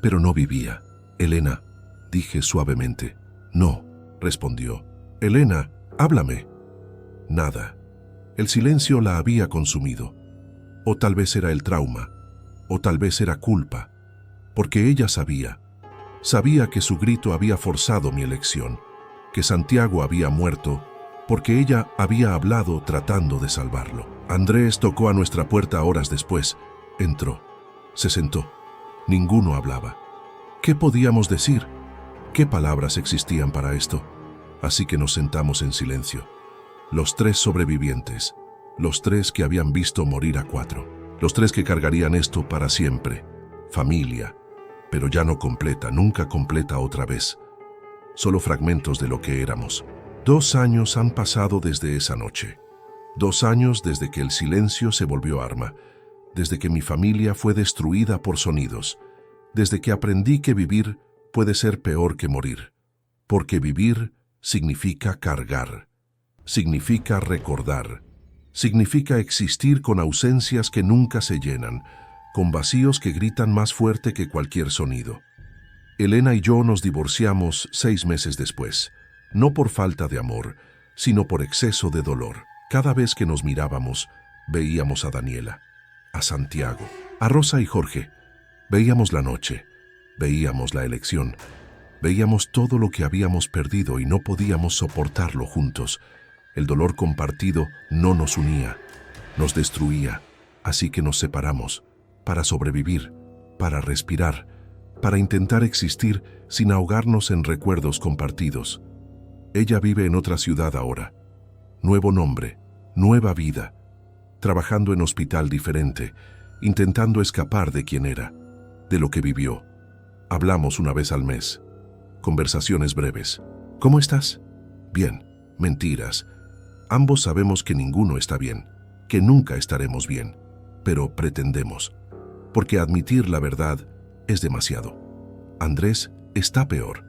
Speaker 1: pero no vivía. Elena, dije suavemente. No, respondió. Elena, háblame. Nada. El silencio la había consumido. O tal vez era el trauma, o tal vez era culpa, porque ella sabía. Sabía que su grito había forzado mi elección, que Santiago había muerto, porque ella había hablado tratando de salvarlo. Andrés tocó a nuestra puerta horas después. Entró. Se sentó. Ninguno hablaba. ¿Qué podíamos decir? ¿Qué palabras existían para esto? Así que nos sentamos en silencio. Los 3 sobrevivientes. Los 3 que habían visto morir a 4. Los 3 que cargarían esto para siempre. Familia. Pero ya no completa, nunca completa otra vez. Solo fragmentos de lo que éramos. 2 años han pasado desde esa noche. 2 años desde que el silencio se volvió arma, desde que mi familia fue destruida por sonidos, desde que aprendí que vivir puede ser peor que morir, porque vivir significa cargar, significa recordar, significa existir con ausencias que nunca se llenan, con vacíos que gritan más fuerte que cualquier sonido. Elena y yo nos divorciamos 6 meses después, no por falta de amor, sino por exceso de dolor. Cada vez que nos mirábamos, veíamos a Daniela, a Santiago, a Rosa y Jorge. Veíamos la noche, veíamos la elección, veíamos todo lo que habíamos perdido y no podíamos soportarlo juntos. El dolor compartido no nos unía, nos destruía, así que nos separamos, para sobrevivir, para respirar, para intentar existir sin ahogarnos en recuerdos compartidos. Ella vive en otra ciudad ahora. Nuevo nombre, nueva vida, trabajando en hospital diferente, intentando escapar de quien era, de lo que vivió. Hablamos una vez al mes. Conversaciones breves. ¿Cómo estás? Bien. Mentiras. Ambos sabemos que ninguno está bien, que nunca estaremos bien, pero pretendemos, porque admitir la verdad es demasiado. Andrés está peor.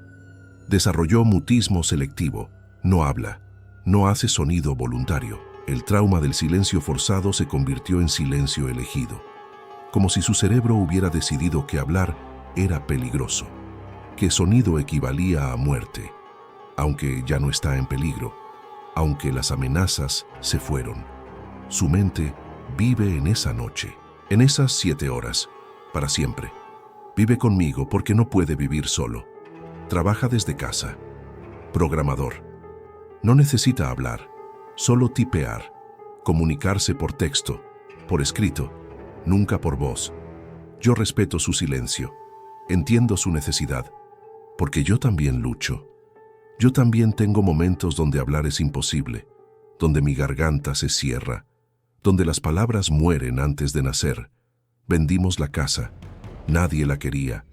Speaker 1: Desarrolló mutismo selectivo, no habla, no hace sonido voluntario. El trauma del silencio forzado se convirtió en silencio elegido, como si su cerebro hubiera decidido que hablar era peligroso, que sonido equivalía a muerte, aunque ya no está en peligro, aunque las amenazas se fueron. Su mente vive en esa noche, en esas 7 horas, para siempre. Vive conmigo porque no puede vivir solo. Trabaja desde casa. Programador. No necesita hablar, solo tipear, comunicarse por texto, por escrito, nunca por voz. Yo respeto su silencio, entiendo su necesidad, porque yo también lucho. Yo también tengo momentos donde hablar es imposible, donde mi garganta se cierra, donde las palabras mueren antes de nacer. Vendimos la casa, nadie la quería,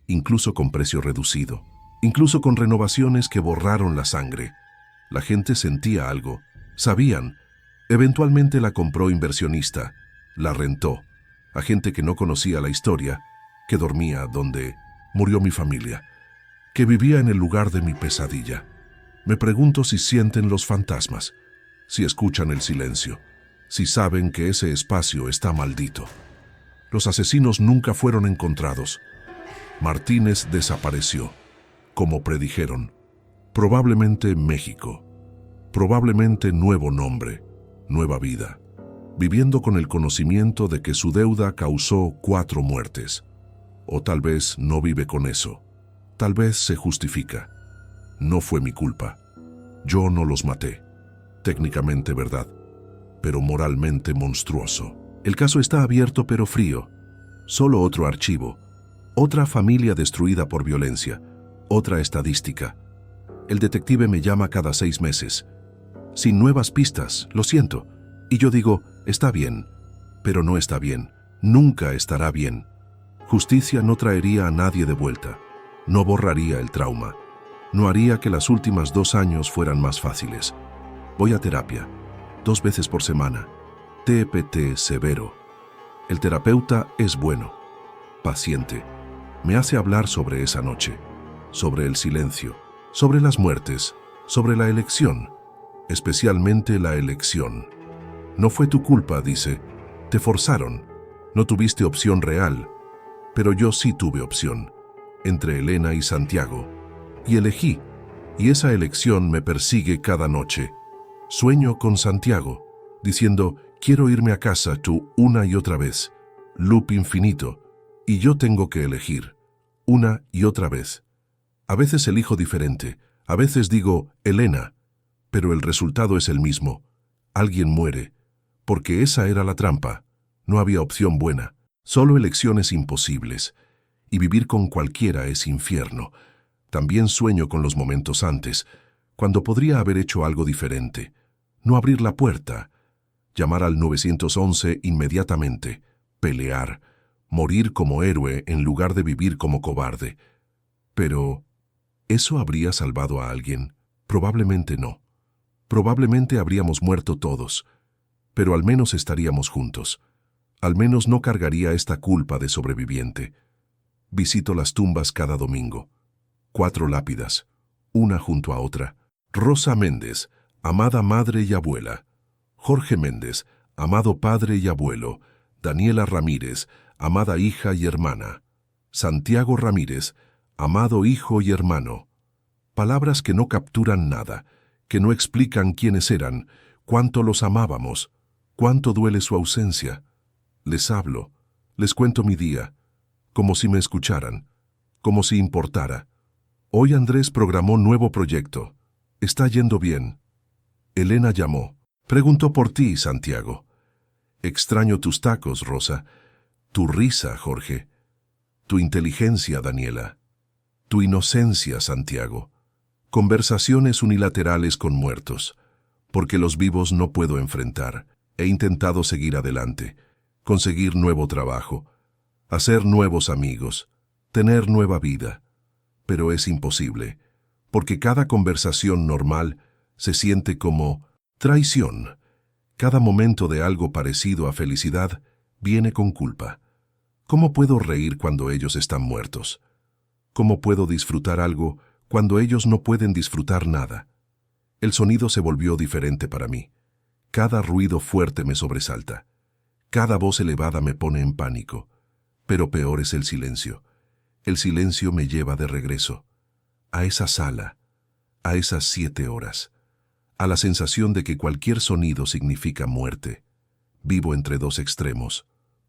Speaker 1: incluso con precio reducido, incluso con renovaciones que borraron la sangre. La gente sentía algo, sabían. Eventualmente la compró inversionista, la rentó, a gente que no conocía la historia, que dormía donde murió mi familia, que vivía en el lugar de mi pesadilla. Me pregunto si sienten los fantasmas, si escuchan el silencio, si saben que ese espacio está maldito. Los asesinos nunca fueron encontrados. Martínez desapareció, como predijeron. Probablemente México, probablemente nuevo nombre, nueva vida, viviendo con el conocimiento de que su deuda causó 4 muertes. O tal vez no vive con eso. Tal vez se justifica. No fue mi culpa. Yo no los maté. Técnicamente verdad, pero moralmente monstruoso. El caso está abierto pero frío. Solo otro archivo. Otra familia destruida por violencia. Otra estadística. El detective me llama cada 6 meses. Sin nuevas pistas, lo siento. Y yo digo, está bien. Pero no está bien. Nunca estará bien. Justicia no traería a nadie de vuelta. No borraría el trauma. No haría que las últimas 2 años fueran más fáciles. Voy a terapia, 2 veces por semana. TPT severo. El terapeuta es bueno, paciente. Me hace hablar sobre esa noche, sobre el silencio, sobre las muertes, sobre la elección, especialmente la elección. No fue tu culpa, dice. Te forzaron. No tuviste opción real. Pero yo sí tuve opción, entre Elena y Santiago, y elegí, y esa elección me persigue cada noche. Sueño con Santiago, diciendo, quiero irme a casa tú una y otra vez, loop infinito, y yo tengo que elegir, una y otra vez. A veces elijo diferente, a veces digo, Elena, pero el resultado es el mismo. Alguien muere, porque esa era la trampa, no había opción buena. Solo elecciones imposibles, y vivir con cualquiera es infierno. También sueño con los momentos antes, cuando podría haber hecho algo diferente. No abrir la puerta, llamar al 911 inmediatamente, pelear, morir como héroe en lugar de vivir como cobarde. Pero, ¿eso habría salvado a alguien? Probablemente no. Probablemente habríamos muerto todos. pero al menos estaríamos juntos. Al menos no cargaría esta culpa de sobreviviente. Visito las tumbas cada domingo. 4 lápidas, una junto a otra. Rosa Méndez, amada madre y abuela. Jorge Méndez, amado padre y abuelo. Daniela Ramírez, amada hija y hermana. Santiago Ramírez, amado hijo y hermano. Palabras que no capturan nada, que no explican quiénes eran, cuánto los amábamos, cuánto duele su ausencia. Les hablo, les cuento mi día, como si me escucharan, como si importara. Hoy Andrés programó nuevo proyecto. Está yendo bien. Elena llamó. Preguntó por ti, Santiago. Extraño tus tacos, Rosa. Tu risa, Jorge. Tu inteligencia, Daniela. Tu inocencia, Santiago. Conversaciones unilaterales con muertos, porque los vivos no puedo enfrentar. He intentado seguir adelante, conseguir nuevo trabajo, hacer nuevos amigos, tener nueva vida. Pero es imposible, porque cada conversación normal se siente como traición. Cada momento de algo parecido a felicidad viene con culpa. ¿Cómo puedo reír cuando ellos están muertos? ¿Cómo puedo disfrutar algo cuando ellos no pueden disfrutar nada? El sonido se volvió diferente para mí. Cada ruido fuerte me sobresalta. Cada voz elevada me pone en pánico. Pero peor es el silencio. El silencio me lleva de regreso. A esa sala. A esas 7 horas. A la sensación de que cualquier sonido significa muerte. Vivo entre 2 extremos.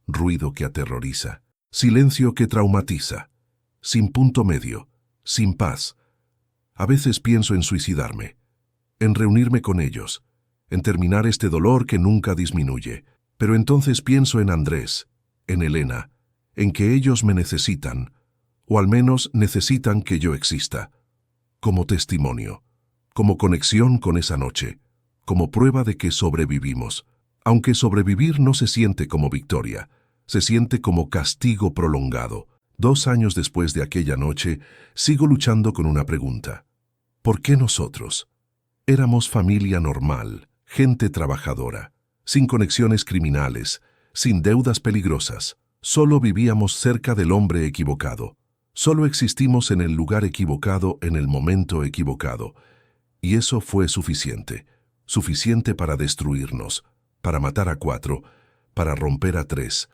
Speaker 1: Ruido que aterroriza. Silencio que traumatiza. Sin punto medio. Sin paz. A veces pienso en suicidarme. En reunirme con ellos. En terminar este dolor que nunca disminuye. Pero entonces pienso en Andrés, en Elena, en que ellos me necesitan, o al menos necesitan que yo exista, como testimonio, como conexión con esa noche, como prueba de que sobrevivimos, aunque sobrevivir no se siente como victoria, se siente como castigo prolongado. 2 años después de aquella noche, sigo luchando con una pregunta. ¿Por qué nosotros? Éramos familia normal, gente trabajadora, sin conexiones criminales, sin deudas peligrosas. Solo vivíamos cerca del hombre equivocado. Solo existimos en el lugar equivocado en el momento equivocado. Y eso fue suficiente. Suficiente para destruirnos, para matar a 4, para romper a 3.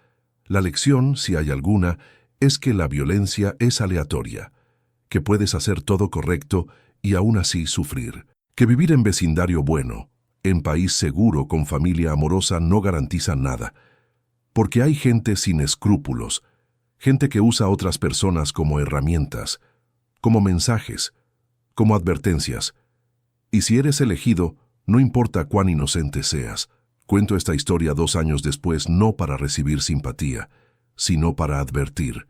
Speaker 1: La lección, si hay alguna, es que la violencia es aleatoria, que puedes hacer todo correcto y aún así sufrir, que vivir en vecindario bueno, en país seguro con familia amorosa no garantiza nada, porque hay gente sin escrúpulos, gente que usa a otras personas como herramientas, como mensajes, como advertencias. Y si eres elegido, no importa cuán inocente seas. Cuento esta historia 2 años después no para recibir simpatía, sino para advertir,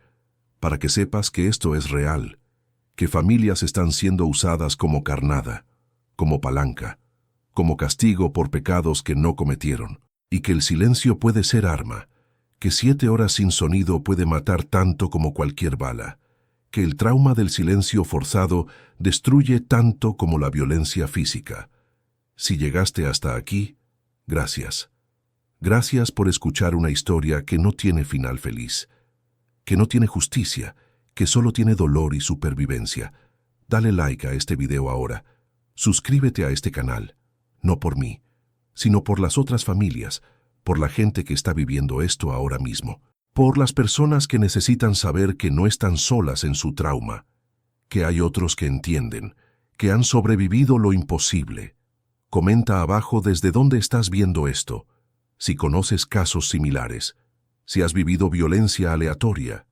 Speaker 1: para que sepas que esto es real, que familias están siendo usadas como carnada, como palanca, como castigo por pecados que no cometieron, y que el silencio puede ser arma, que 7 horas sin sonido puede matar tanto como cualquier bala, que el trauma del silencio forzado destruye tanto como la violencia física. Si llegaste hasta aquí, gracias. Gracias por escuchar una historia que no tiene final feliz, que no tiene justicia, que solo tiene dolor y supervivencia. Dale like a este video ahora. Suscríbete a este canal. No por mí, sino por las otras familias, por la gente que está viviendo esto ahora mismo, por las personas que necesitan saber que no están solas en su trauma, que hay otros que entienden, que han sobrevivido lo imposible. Comenta abajo desde dónde estás viendo esto, si conoces casos similares, si has vivido violencia aleatoria,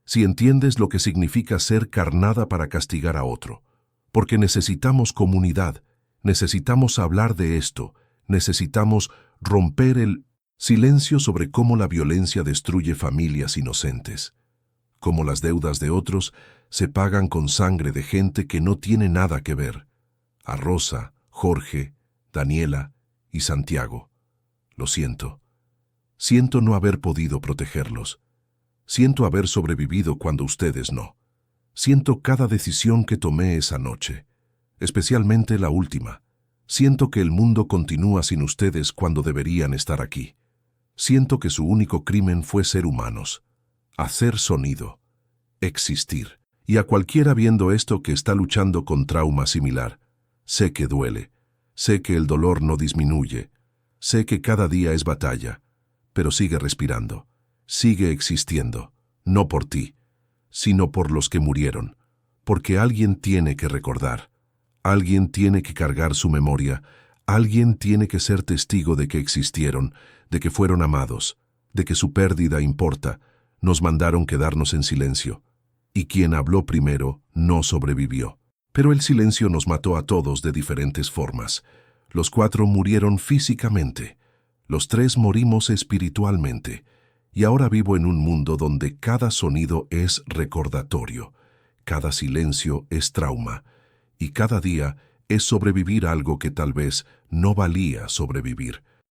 Speaker 1: si entiendes lo que significa ser carnada para castigar a otro, porque necesitamos comunidad. Necesitamos hablar de esto, necesitamos romper el silencio sobre cómo la violencia destruye familias inocentes, cómo las deudas de otros se pagan con sangre de gente que no tiene nada que ver. A Rosa, Jorge, Daniela y Santiago. Lo siento. Siento no haber podido protegerlos. Siento haber sobrevivido cuando ustedes no. Siento cada decisión que tomé esa noche. Especialmente la última, Siento que el mundo continúa sin ustedes cuando deberían estar aquí. Siento que su único crimen fue ser humanos, hacer sonido, existir. Y a cualquiera viendo esto que está luchando con trauma similar, sé que duele, sé que el dolor no disminuye, sé que cada día es batalla, pero sigue respirando, sigue existiendo, no por ti, sino por los que murieron, porque alguien tiene que recordar, alguien tiene que cargar su memoria, alguien tiene que ser testigo de que existieron, de que fueron amados, de que su pérdida importa. Nos mandaron quedarnos en silencio, y quien habló primero no sobrevivió. Pero el silencio nos mató a todos de diferentes formas. Los 4 murieron físicamente, los 3 morimos espiritualmente, y ahora vivo en un mundo donde cada sonido es recordatorio, cada silencio es trauma, y cada día es sobrevivir algo que tal vez no valía sobrevivir.